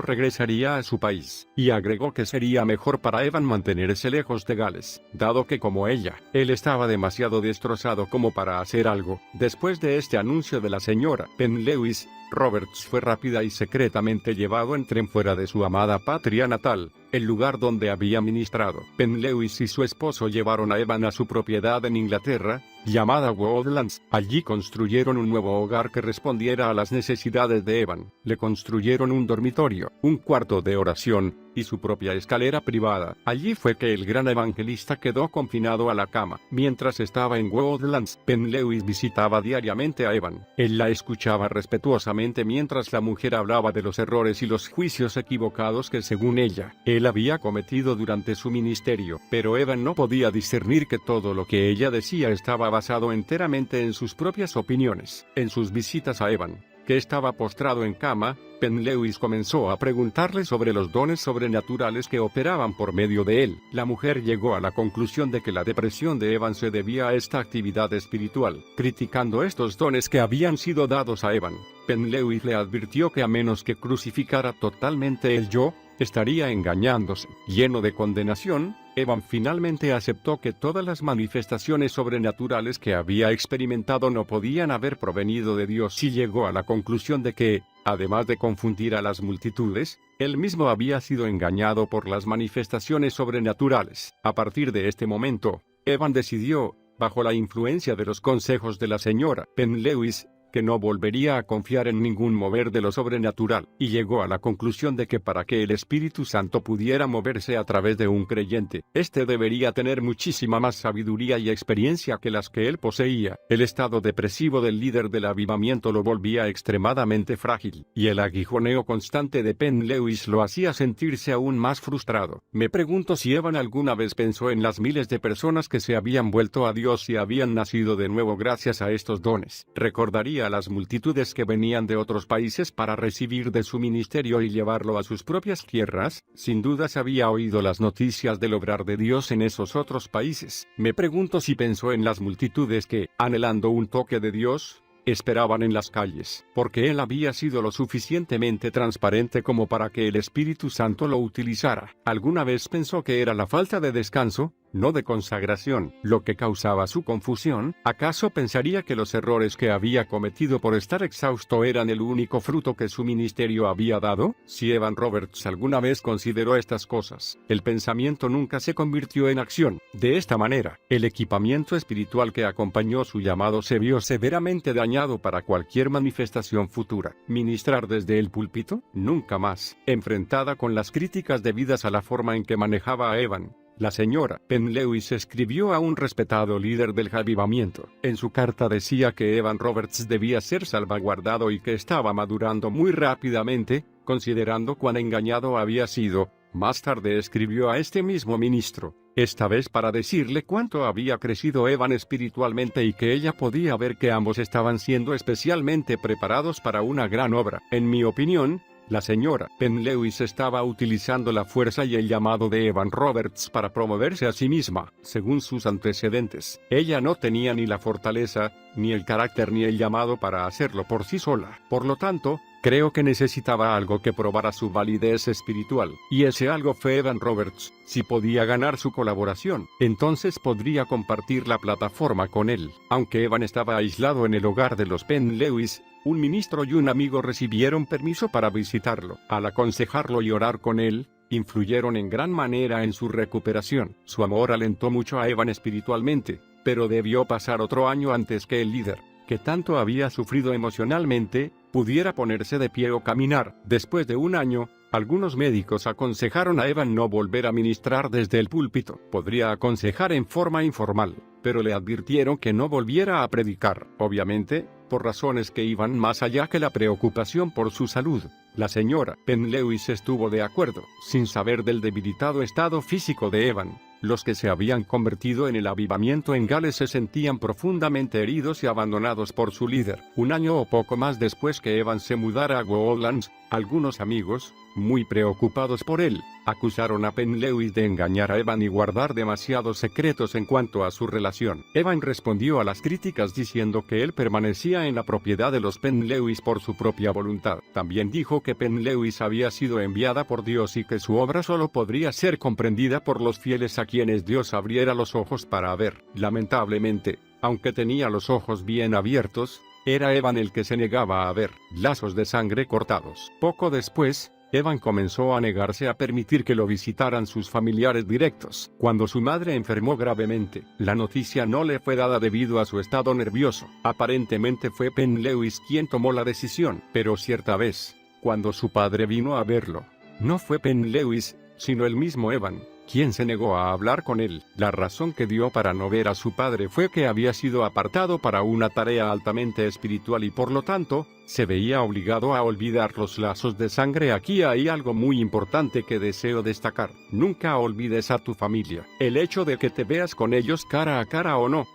regresaría a su país, y agregó que sería mejor para Evan mantenerse lejos de Gales, dado que como ella, él estaba demasiado destrozado como para hacer algo. Después de este anuncio de la señora Penn Lewis, Roberts fue rápida y secretamente llevado en tren fuera de su amada patria natal, el lugar donde había ministrado. Penn Lewis y su esposo llevaron a Evan a su propiedad en Inglaterra, llamada Woodlands. Allí construyeron un nuevo hogar que respondiera a las necesidades de Evan. Le construyeron un dormitorio, un cuarto de oración, y su propia escalera privada. Allí fue que el gran evangelista quedó confinado a la cama. Mientras estaba en Woodlands, Penn Lewis visitaba diariamente a Evan. Él la escuchaba respetuosamente mientras la mujer hablaba de los errores y los juicios equivocados que según ella, él había cometido durante su ministerio. Pero Evan no podía discernir que todo lo que ella decía estaba basado enteramente en sus propias opiniones. En sus visitas a Evan, que estaba postrado en cama, Penn Lewis comenzó a preguntarle sobre los dones sobrenaturales que operaban por medio de él. La mujer llegó a la conclusión de que la depresión de Evan se debía a esta actividad espiritual. Criticando estos dones que habían sido dados a Evan, Penn Lewis le advirtió que a menos que crucificara totalmente el yo, estaría engañándose. Lleno de condenación, Evan finalmente aceptó que todas las manifestaciones sobrenaturales que había experimentado no podían haber provenido de Dios y llegó a la conclusión de que, además de confundir a las multitudes, él mismo había sido engañado por las manifestaciones sobrenaturales. A partir de este momento, Evan decidió, bajo la influencia de los consejos de la señora Penn Lewis, que no volvería a confiar en ningún mover de lo sobrenatural, y llegó a la conclusión de que para que el Espíritu Santo pudiera moverse a través de un creyente, éste debería tener muchísima más sabiduría y experiencia que las que él poseía. El estado depresivo del líder del avivamiento lo volvía extremadamente frágil, y el aguijoneo constante de Penn Lewis lo hacía sentirse aún más frustrado. Me pregunto si Evan alguna vez pensó en las miles de personas que se habían vuelto a Dios y habían nacido de nuevo gracias a estos dones. Recordaría a las multitudes que venían de otros países para recibir de su ministerio y llevarlo a sus propias tierras. Sin dudas había oído las noticias del obrar de Dios en esos otros países. Me pregunto si pensó en las multitudes que, anhelando un toque de Dios, esperaban en las calles, porque él había sido lo suficientemente transparente como para que el Espíritu Santo lo utilizara. ¿Alguna vez pensó que era la falta de descanso, no de consagración, lo que causaba su confusión? ¿Acaso pensaría que los errores que había cometido por estar exhausto eran el único fruto que su ministerio había dado? Si Evan Roberts alguna vez consideró estas cosas, el pensamiento nunca se convirtió en acción. De esta manera, el equipamiento espiritual que acompañó su llamado se vio severamente dañado para cualquier manifestación futura. ¿Ministrar desde el púlpito? Nunca más. Enfrentada con las críticas debidas a la forma en que manejaba a Evan, la señora Penn Lewis escribió a un respetado líder del avivamiento. En su carta decía que Evan Roberts debía ser salvaguardado y que estaba madurando muy rápidamente, considerando cuán engañado había sido. Más tarde escribió a este mismo ministro, esta vez para decirle cuánto había crecido Evan espiritualmente y que ella podía ver que ambos estaban siendo especialmente preparados para una gran obra. En mi opinión, la señora Penn Lewis estaba utilizando la fuerza y el llamado de Evan Roberts para promoverse a sí misma. Según sus antecedentes, ella no tenía ni la fortaleza, ni el carácter ni el llamado para hacerlo por sí sola. Por lo tanto, creo que necesitaba algo que probara su validez espiritual, y ese algo fue Evan Roberts. Si podía ganar su colaboración, entonces podría compartir la plataforma con él. Aunque Evan estaba aislado en el hogar de los Penn Lewis, un ministro y un amigo recibieron permiso para visitarlo. Al aconsejarlo y orar con él, influyeron en gran manera en su recuperación. Su amor alentó mucho a Evan espiritualmente, pero debió pasar otro año antes que el líder que tanto había sufrido emocionalmente, pudiera ponerse de pie o caminar. Después de un año, algunos médicos aconsejaron a Evan no volver a ministrar desde el púlpito. Podría aconsejar en forma informal, pero le advirtieron que no volviera a predicar. Obviamente, por razones que iban más allá que la preocupación por su salud. La señora Penn-Lewis estuvo de acuerdo, sin saber del debilitado estado físico de Evan. Los que se habían convertido en el avivamiento en Gales se sentían profundamente heridos y abandonados por su líder. Un año o poco más después que Evan se mudara a Woodlands, algunos amigos, muy preocupados por él, acusaron a Penn-Lewis de engañar a Evan y guardar demasiados secretos en cuanto a su relación. Evan respondió a las críticas diciendo que él permanecía en la propiedad de los Penn-Lewis por su propia voluntad. También dijo que Penn-Lewis había sido enviada por Dios y que su obra solo podría ser comprendida por los fieles a quienes Dios abriera los ojos para ver. Lamentablemente, aunque tenía los ojos bien abiertos, era Evan el que se negaba a ver. Lazos de sangre cortados. Poco después, Evan comenzó a negarse a permitir que lo visitaran sus familiares directos. Cuando su madre enfermó gravemente, la noticia no le fue dada debido a su estado nervioso. Aparentemente fue Penn-Lewis quien tomó la decisión, pero cierta vez, cuando su padre vino a verlo, no fue Penn-Lewis, sino el mismo Evan, quien se negó a hablar con él. La razón que dio para no ver a su padre fue que había sido apartado para una tarea altamente espiritual y por lo tanto, se veía obligado a olvidar los lazos de sangre. Aquí hay algo muy importante que deseo destacar. Nunca olvides a tu familia. El hecho de que te veas con ellos cara a cara o no,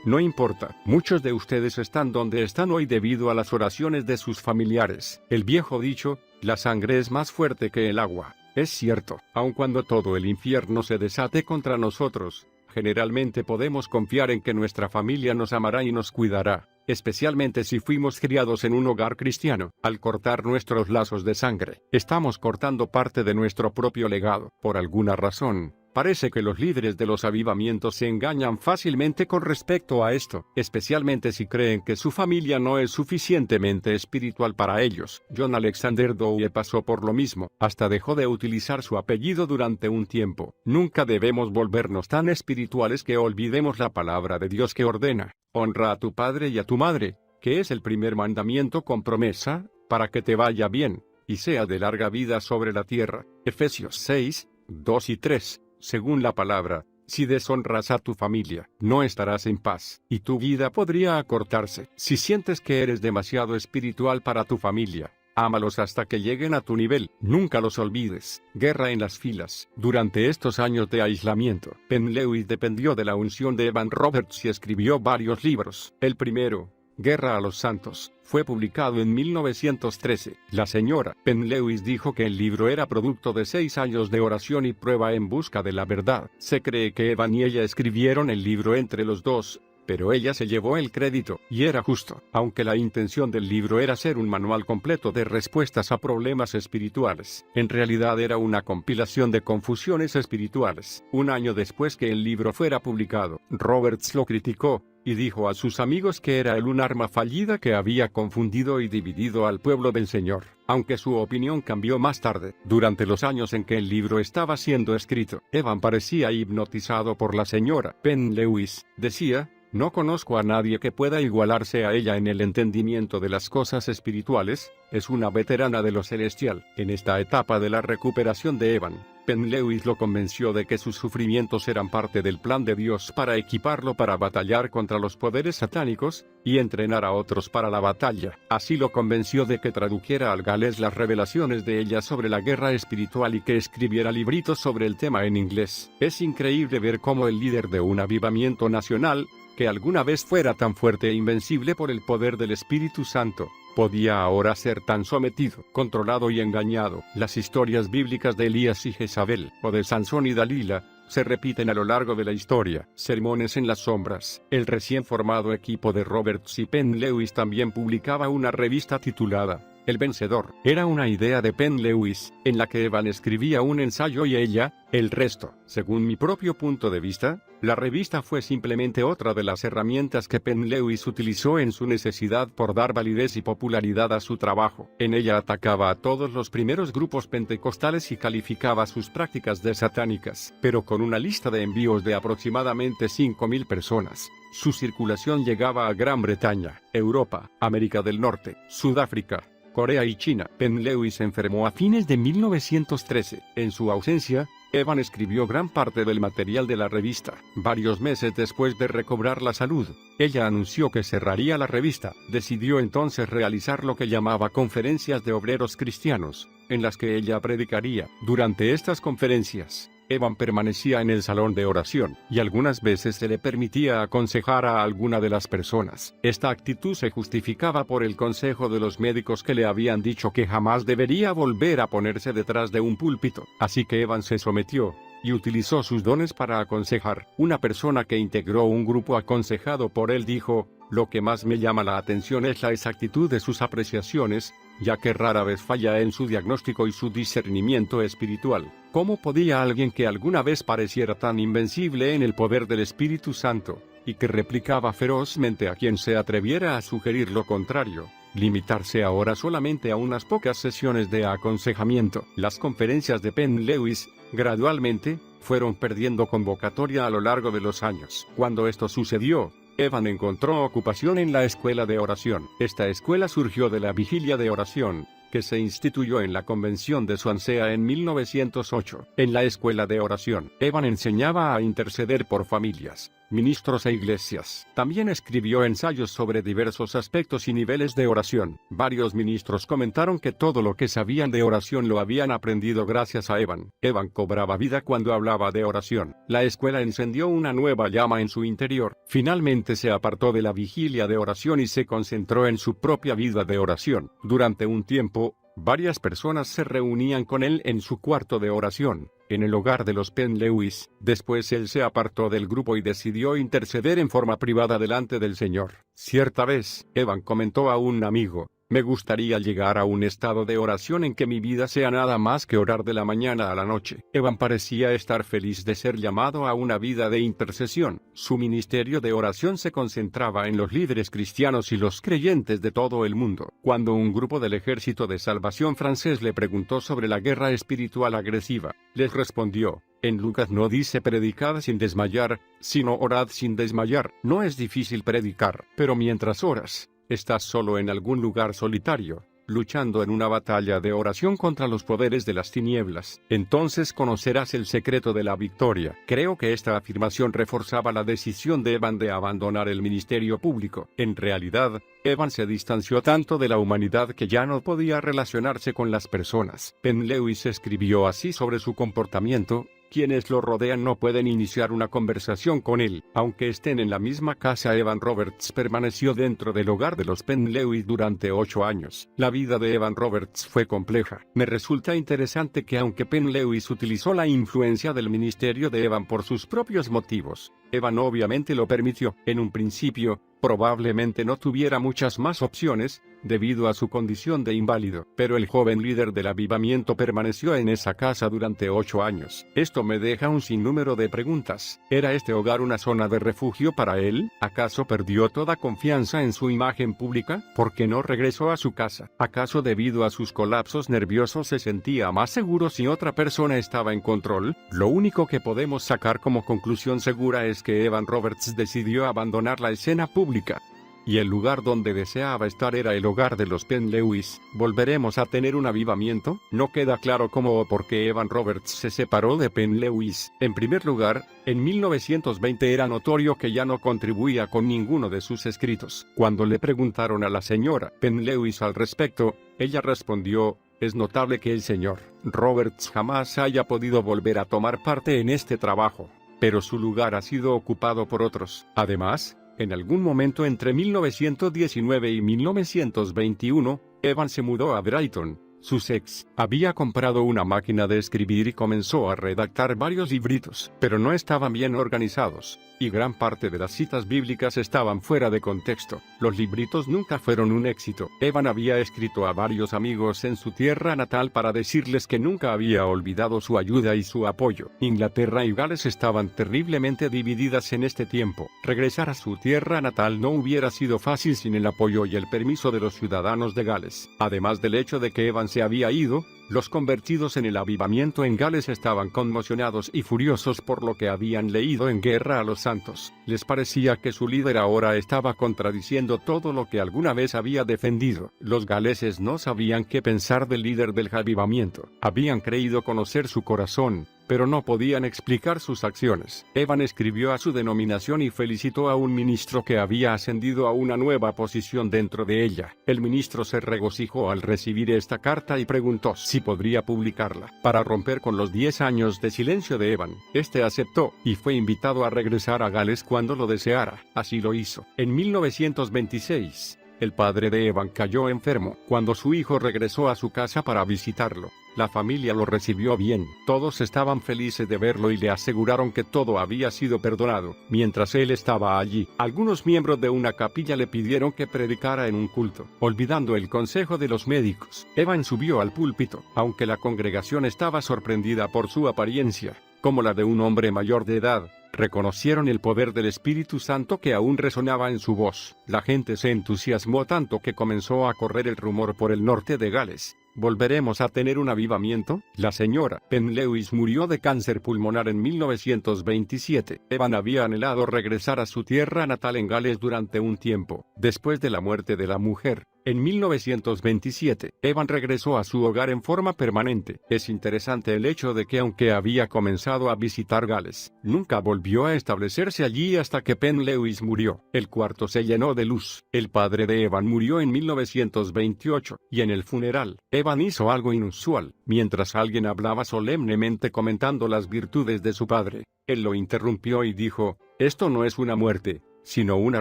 no importa. Muchos de ustedes están donde están hoy debido a las oraciones de sus familiares. El viejo dicho, la sangre es más fuerte que el agua. Es cierto, aun cuando todo el infierno se desate contra nosotros, generalmente podemos confiar en que nuestra familia nos amará y nos cuidará, especialmente si fuimos criados en un hogar cristiano. Al cortar nuestros lazos de sangre, estamos cortando parte de nuestro propio legado. Por alguna razón, parece que los líderes de los avivamientos se engañan fácilmente con respecto a esto, especialmente si creen que su familia no es suficientemente espiritual para ellos. John Alexander Dowie pasó por lo mismo, hasta dejó de utilizar su apellido durante un tiempo. Nunca debemos volvernos tan espirituales que olvidemos la palabra de Dios que ordena: honra a tu padre y a tu madre, que es el primer mandamiento con promesa, para que te vaya bien, y sea de larga vida sobre la tierra. Efesios 6, 2 y 3. Según la palabra, si deshonras a tu familia, no estarás en paz, y tu vida podría acortarse. Si sientes que eres demasiado espiritual para tu familia, ámalos hasta que lleguen a tu nivel. Nunca los olvides. Guerra en las filas. Durante estos años de aislamiento, Penn-Lewis dependió de la unción de Evan Roberts y escribió varios libros. El primero, Guerra a los Santos, fue publicado en 1913. La señora Penn-Lewis dijo que el libro era producto de 6 años de oración y prueba en busca de la verdad. Se cree que Evan y ella escribieron el libro entre los dos, pero ella se llevó el crédito, y era justo. Aunque la intención del libro era ser un manual completo de respuestas a problemas espirituales, en realidad era una compilación de confusiones espirituales. Un año después que el libro fuera publicado, Roberts lo criticó, y dijo a sus amigos que era un arma fallida que había confundido y dividido al pueblo del Señor. Aunque su opinión cambió más tarde, durante los años en que el libro estaba siendo escrito, Evan parecía hipnotizado por la señora Penn-Lewis. Decía: no conozco a nadie que pueda igualarse a ella en el entendimiento de las cosas espirituales. Es una veterana de lo celestial. En esta etapa de la recuperación de Evan, Penn-Lewis lo convenció de que sus sufrimientos eran parte del plan de Dios para equiparlo para batallar contra los poderes satánicos, y entrenar a otros para la batalla. Así lo convenció de que tradujera al galés las revelaciones de ella sobre la guerra espiritual y que escribiera libritos sobre el tema en inglés. Es increíble ver cómo el líder de un avivamiento nacional, que alguna vez fuera tan fuerte e invencible por el poder del Espíritu Santo, podía ahora ser tan sometido, controlado y engañado. Las historias bíblicas de Elías y Jezabel, o de Sansón y Dalila, se repiten a lo largo de la historia. Sermones en las sombras. El recién formado equipo de Roberts y Penn-Lewis también publicaba una revista titulada El Vencedor. Era una idea de Penn-Lewis, en la que Evan escribía un ensayo y ella, el resto. Según mi propio punto de vista, la revista fue simplemente otra de las herramientas que Penn-Lewis utilizó en su necesidad por dar validez y popularidad a su trabajo. En ella atacaba a todos los primeros grupos pentecostales y calificaba sus prácticas de satánicas, pero con una lista de envíos de aproximadamente 5,000 personas. Su circulación llegaba a Gran Bretaña, Europa, América del Norte, Sudáfrica, Corea y China. Penn Lewis se enfermó a fines de 1913. En su ausencia, Evan escribió gran parte del material de la revista. Varios meses después de recobrar la salud, ella anunció que cerraría la revista. Decidió entonces realizar lo que llamaba conferencias de obreros cristianos, en las que ella predicaría. Durante estas conferencias, Evan permanecía en el salón de oración, y algunas veces se le permitía aconsejar a alguna de las personas. Esta actitud se justificaba por el consejo de los médicos que le habían dicho que jamás debería volver a ponerse detrás de un púlpito. Así que Evan se sometió y utilizó sus dones para aconsejar. Una persona que integró un grupo aconsejado por él dijo: "Lo que más me llama la atención es la exactitud de sus apreciaciones, ya que rara vez falla en su diagnóstico y su discernimiento espiritual. ¿Cómo podía alguien que alguna vez pareciera tan invencible en el poder del Espíritu Santo, y que replicaba ferozmente a quien se atreviera a sugerir lo contrario, limitarse ahora solamente a unas pocas sesiones de aconsejamiento?" Las conferencias de Penn Lewis, gradualmente, fueron perdiendo convocatoria a lo largo de los años. Cuando esto sucedió, Evan encontró ocupación en la escuela de oración. Esta escuela surgió de la vigilia de oración, que se instituyó en la convención de Swansea en 1908. En la escuela de oración, Evan enseñaba a interceder por familias, ministros e iglesias. También escribió ensayos sobre diversos aspectos y niveles de oración. Varios ministros comentaron que todo lo que sabían de oración lo habían aprendido gracias a Evan. Evan cobraba vida cuando hablaba de oración. La escuela encendió una nueva llama en su interior. Finalmente se apartó de la vigilia de oración y se concentró en su propia vida de oración. Durante un tiempo, varias personas se reunían con él en su cuarto de oración, en el hogar de los Penn Lewis. Después él se apartó del grupo y decidió interceder en forma privada delante del Señor. Cierta vez, Evan comentó a un amigo: "Me gustaría llegar a un estado de oración en que mi vida sea nada más que orar de la mañana a la noche". Evan parecía estar feliz de ser llamado a una vida de intercesión. Su ministerio de oración se concentraba en los líderes cristianos y los creyentes de todo el mundo. Cuando un grupo del Ejército de Salvación francés le preguntó sobre la guerra espiritual agresiva, les respondió: "En Lucas no dice predicad sin desmayar, sino orad sin desmayar". No es difícil predicar, pero mientras oras, estás solo en algún lugar solitario, luchando en una batalla de oración contra los poderes de las tinieblas. Entonces conocerás el secreto de la victoria. Creo que esta afirmación reforzaba la decisión de Evan de abandonar el ministerio público. En realidad, Evan se distanció tanto de la humanidad que ya no podía relacionarse con las personas. Penn Lewis escribió así sobre su comportamiento: "Quienes lo rodean no pueden iniciar una conversación con él". Aunque estén en la misma casa, Evan Roberts permaneció dentro del hogar de los Penn Lewis durante 8 años. La vida de Evan Roberts fue compleja. Me resulta interesante que aunque Penn Lewis utilizó la influencia del ministerio de Evan por sus propios motivos, Evan obviamente lo permitió. En un principio, probablemente no tuviera muchas más opciones, debido a su condición de inválido, pero el joven líder del avivamiento permaneció en esa casa durante 8 años. Esto me deja un sinnúmero de preguntas. ¿Era este hogar una zona de refugio para él? ¿Acaso perdió toda confianza en su imagen pública? ¿Por qué no regresó a su casa? ¿Acaso debido a sus colapsos nerviosos se sentía más seguro si otra persona estaba en control? Lo único que podemos sacar como conclusión segura es que Evan Roberts decidió abandonar la escena pública, y el lugar donde deseaba estar era el hogar de los Penn Lewis. ¿Volveremos a tener un avivamiento? No queda claro cómo o por qué Evan Roberts se separó de Penn Lewis. En primer lugar, en 1920 era notorio que ya no contribuía con ninguno de sus escritos. Cuando le preguntaron a la señora Penn Lewis al respecto, ella respondió: "Es notable que el señor Roberts jamás haya podido volver a tomar parte en este trabajo, pero su lugar ha sido ocupado por otros". Además, en algún momento entre 1919 y 1921, Evan se mudó a Brighton, Sussex. Había comprado una máquina de escribir y comenzó a redactar varios libritos, pero no estaban bien organizados, y gran parte de las citas bíblicas estaban fuera de contexto. Los libritos nunca fueron un éxito. Evan había escrito a varios amigos en su tierra natal para decirles que nunca había olvidado su ayuda y su apoyo. Inglaterra y Gales estaban terriblemente divididas en este tiempo. Regresar a su tierra natal no hubiera sido fácil sin el apoyo y el permiso de los ciudadanos de Gales. Además del hecho de que Evan se había ido, los convertidos en el avivamiento en Gales estaban conmocionados y furiosos por lo que habían leído en Guerra a los Santos. Les parecía que su líder ahora estaba contradiciendo todo lo que alguna vez había defendido. Los galeses no sabían qué pensar del líder del avivamiento. Habían creído conocer su corazón, pero no podían explicar sus acciones. Evan escribió a su denominación y felicitó a un ministro que había ascendido a una nueva posición dentro de ella. El ministro se regocijó al recibir esta carta y preguntó si podría publicarla. Para romper con los 10 años de silencio de Evan, este aceptó, y fue invitado a regresar a Gales cuando lo deseara. Así lo hizo. En 1926, el padre de Evan cayó enfermo. Cuando su hijo regresó a su casa para visitarlo, la familia lo recibió bien. Todos estaban felices de verlo y le aseguraron que todo había sido perdonado. Mientras él estaba allí, algunos miembros de una capilla le pidieron que predicara en un culto. Olvidando el consejo de los médicos, Evan subió al púlpito. Aunque la congregación estaba sorprendida por su apariencia, como la de un hombre mayor de edad, reconocieron el poder del Espíritu Santo que aún resonaba en su voz. La gente se entusiasmó tanto que comenzó a correr el rumor por el norte de Gales: ¿volveremos a tener un avivamiento? La señora Penn Lewis murió de cáncer pulmonar en 1927. Evan había anhelado regresar a su tierra natal en Gales durante un tiempo. Después de la muerte de la mujer, en 1927, Evan regresó a su hogar en forma permanente. Es interesante el hecho de que aunque había comenzado a visitar Gales, nunca volvió a establecerse allí hasta que Penn Lewis murió. El cuarto se llenó de luz. El padre de Evan murió en 1928, y en el funeral, Evan hizo algo inusual. Mientras alguien hablaba solemnemente comentando las virtudes de su padre, él lo interrumpió y dijo: «Esto no es una muerte, sino una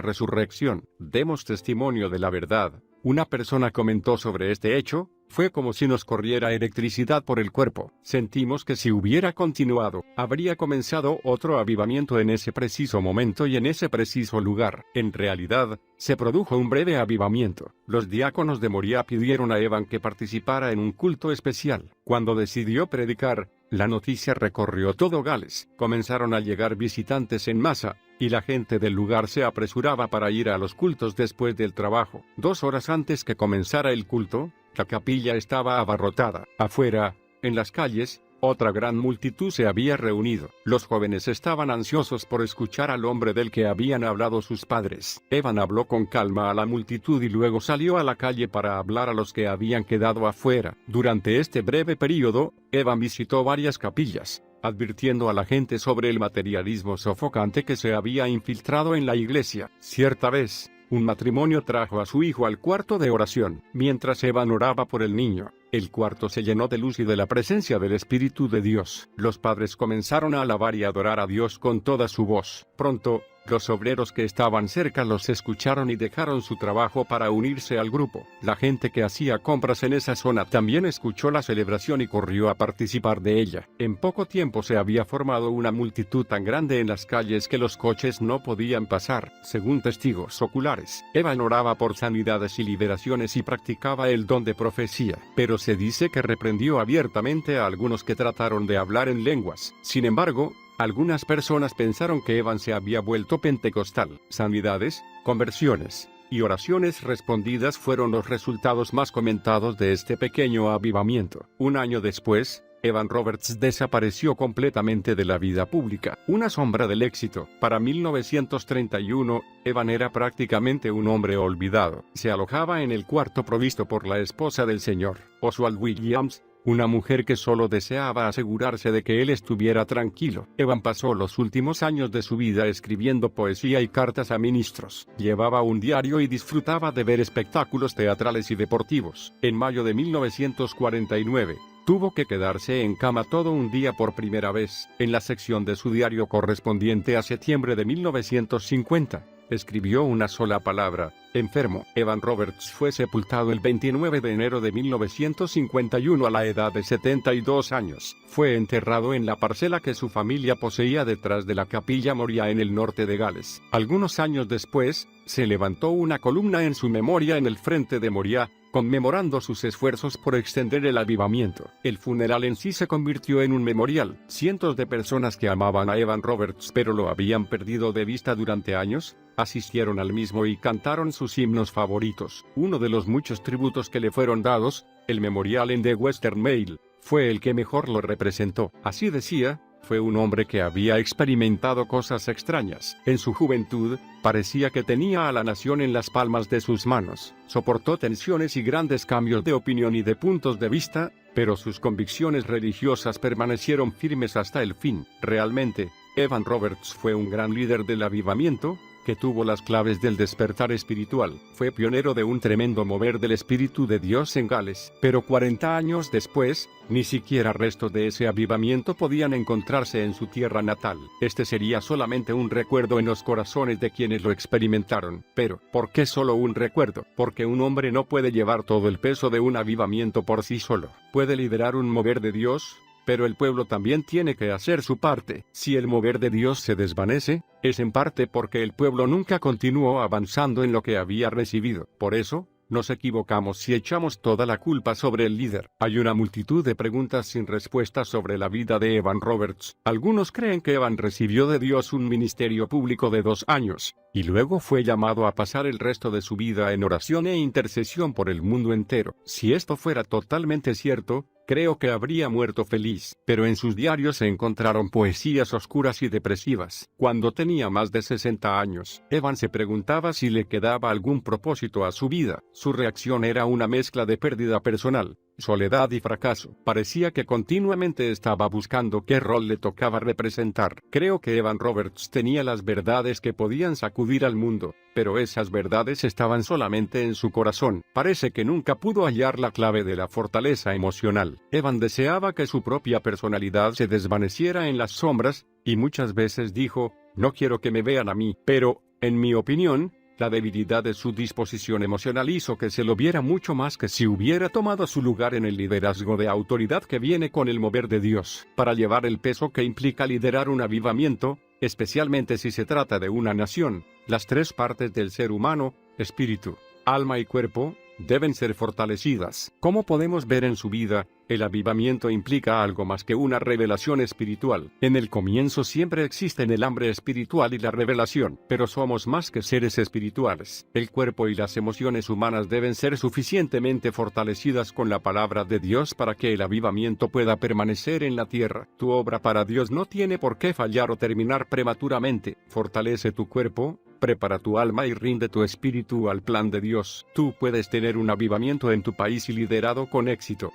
resurrección. Demos testimonio de la verdad». Una persona comentó sobre este hecho: «Fue como si nos corriera electricidad por el cuerpo. Sentimos que si hubiera continuado, habría comenzado otro avivamiento en ese preciso momento y en ese preciso lugar». En realidad, se produjo un breve avivamiento. Los diáconos de Moriah pidieron a Evan que participara en un culto especial. Cuando decidió predicar, la noticia recorrió todo Gales. Comenzaron a llegar visitantes en masa, y la gente del lugar se apresuraba para ir a los cultos después del trabajo. 2 horas antes que comenzara el culto, la capilla estaba abarrotada. Afuera, en las calles, otra gran multitud se había reunido. Los jóvenes estaban ansiosos por escuchar al hombre del que habían hablado sus padres. Evan habló con calma a la multitud y luego salió a la calle para hablar a los que habían quedado afuera. Durante este breve período, Evan visitó varias capillas, advirtiendo a la gente sobre el materialismo sofocante que se había infiltrado en la iglesia. Cierta vez, un matrimonio trajo a su hijo al cuarto de oración. Mientras Evan oraba por el niño, el cuarto se llenó de luz y de la presencia del Espíritu de Dios. Los padres comenzaron a alabar y adorar a Dios con toda su voz. Pronto, los obreros que estaban cerca los escucharon y dejaron su trabajo para unirse al grupo. La gente que hacía compras en esa zona también escuchó la celebración y corrió a participar de ella. En poco tiempo se había formado una multitud tan grande en las calles que los coches no podían pasar. Según testigos oculares, Evan oraba por sanidades y liberaciones y practicaba el don de profecía. Pero se dice que reprendió abiertamente a algunos que trataron de hablar en lenguas. Sin embargo, algunas personas pensaron que Evan se había vuelto pentecostal. Sanidades, conversiones y oraciones respondidas fueron los resultados más comentados de este pequeño avivamiento. Un año después, Evan Roberts desapareció completamente de la vida pública. Una sombra del éxito. Para 1931, Evan era prácticamente un hombre olvidado. Se alojaba en el cuarto provisto por la esposa del señor, Oswald Williams, una mujer que solo deseaba asegurarse de que él estuviera tranquilo. Evan pasó los últimos años de su vida escribiendo poesía y cartas a ministros. Llevaba un diario y disfrutaba de ver espectáculos teatrales y deportivos. En mayo de 1949, tuvo que quedarse en cama todo un día por primera vez. En la sección de su diario correspondiente a septiembre de 1950, escribió una sola palabra: enfermo. Evan Roberts fue sepultado el 29 de enero de 1951 a la edad de 72 años. Fue enterrado en la parcela que su familia poseía detrás de la capilla Moriah en el norte de Gales. Algunos años después, se levantó una columna en su memoria en el frente de Moriah, conmemorando sus esfuerzos por extender el avivamiento. El funeral en sí se convirtió en un memorial. Cientos de personas que amaban a Evan Roberts pero lo habían perdido de vista durante años, asistieron al mismo y cantaron sus himnos favoritos. Uno de los muchos tributos que le fueron dados, el memorial en The Western Mail, fue el que mejor lo representó. Así decía: fue un hombre que había experimentado cosas extrañas. En su juventud, parecía que tenía a la nación en las palmas de sus manos. Soportó tensiones y grandes cambios de opinión y de puntos de vista, pero sus convicciones religiosas permanecieron firmes hasta el fin. Realmente, Evan Roberts fue un gran líder del avivamiento, que tuvo las claves del despertar espiritual. Fue pionero de un tremendo mover del Espíritu de Dios en Gales. Pero 40 años después, ni siquiera restos de ese avivamiento podían encontrarse en su tierra natal. Este sería solamente un recuerdo en los corazones de quienes lo experimentaron. Pero, ¿por qué solo un recuerdo? Porque un hombre no puede llevar todo el peso de un avivamiento por sí solo. Puede liderar un mover de Dios, pero el pueblo también tiene que hacer su parte. Si el mover de Dios se desvanece, es en parte porque el pueblo nunca continuó avanzando en lo que había recibido. Por eso, nos equivocamos si echamos toda la culpa sobre el líder. Hay una multitud de preguntas sin respuesta sobre la vida de Evan Roberts. Algunos creen que Evan recibió de Dios un ministerio público de 2 años, y luego fue llamado a pasar el resto de su vida en oración e intercesión por el mundo entero. Si esto fuera totalmente cierto, creo que habría muerto feliz, pero en sus diarios se encontraron poesías oscuras y depresivas. Cuando tenía más de 60 años, Evan se preguntaba si le quedaba algún propósito a su vida. Su reacción era una mezcla de pérdida personal, soledad y fracaso. Parecía que continuamente estaba buscando qué rol le tocaba representar. Creo que Evan Roberts tenía las verdades que podían sacudir al mundo, pero esas verdades estaban solamente en su corazón. Parece que nunca pudo hallar la clave de la fortaleza emocional. Evan deseaba que su propia personalidad se desvaneciera en las sombras, y muchas veces dijo: no quiero que me vean a mí. Pero, en mi opinión, la debilidad de su disposición emocional hizo que se lo viera mucho más que si hubiera tomado su lugar en el liderazgo de autoridad que viene con el mover de Dios. Para llevar el peso que implica liderar un avivamiento, especialmente si se trata de una nación, las 3 partes del ser humano, espíritu, alma y cuerpo, deben ser fortalecidas. Como podemos ver en su vida, el avivamiento implica algo más que una revelación espiritual. En el comienzo siempre existen el hambre espiritual y la revelación, pero somos más que seres espirituales. El cuerpo y las emociones humanas deben ser suficientemente fortalecidas con la palabra de Dios para que el avivamiento pueda permanecer en la tierra. Tu obra para Dios no tiene por qué fallar o terminar prematuramente. Fortalece tu cuerpo, prepara tu alma y rinde tu espíritu al plan de Dios. Tú puedes tener un avivamiento en tu país y liderado con éxito.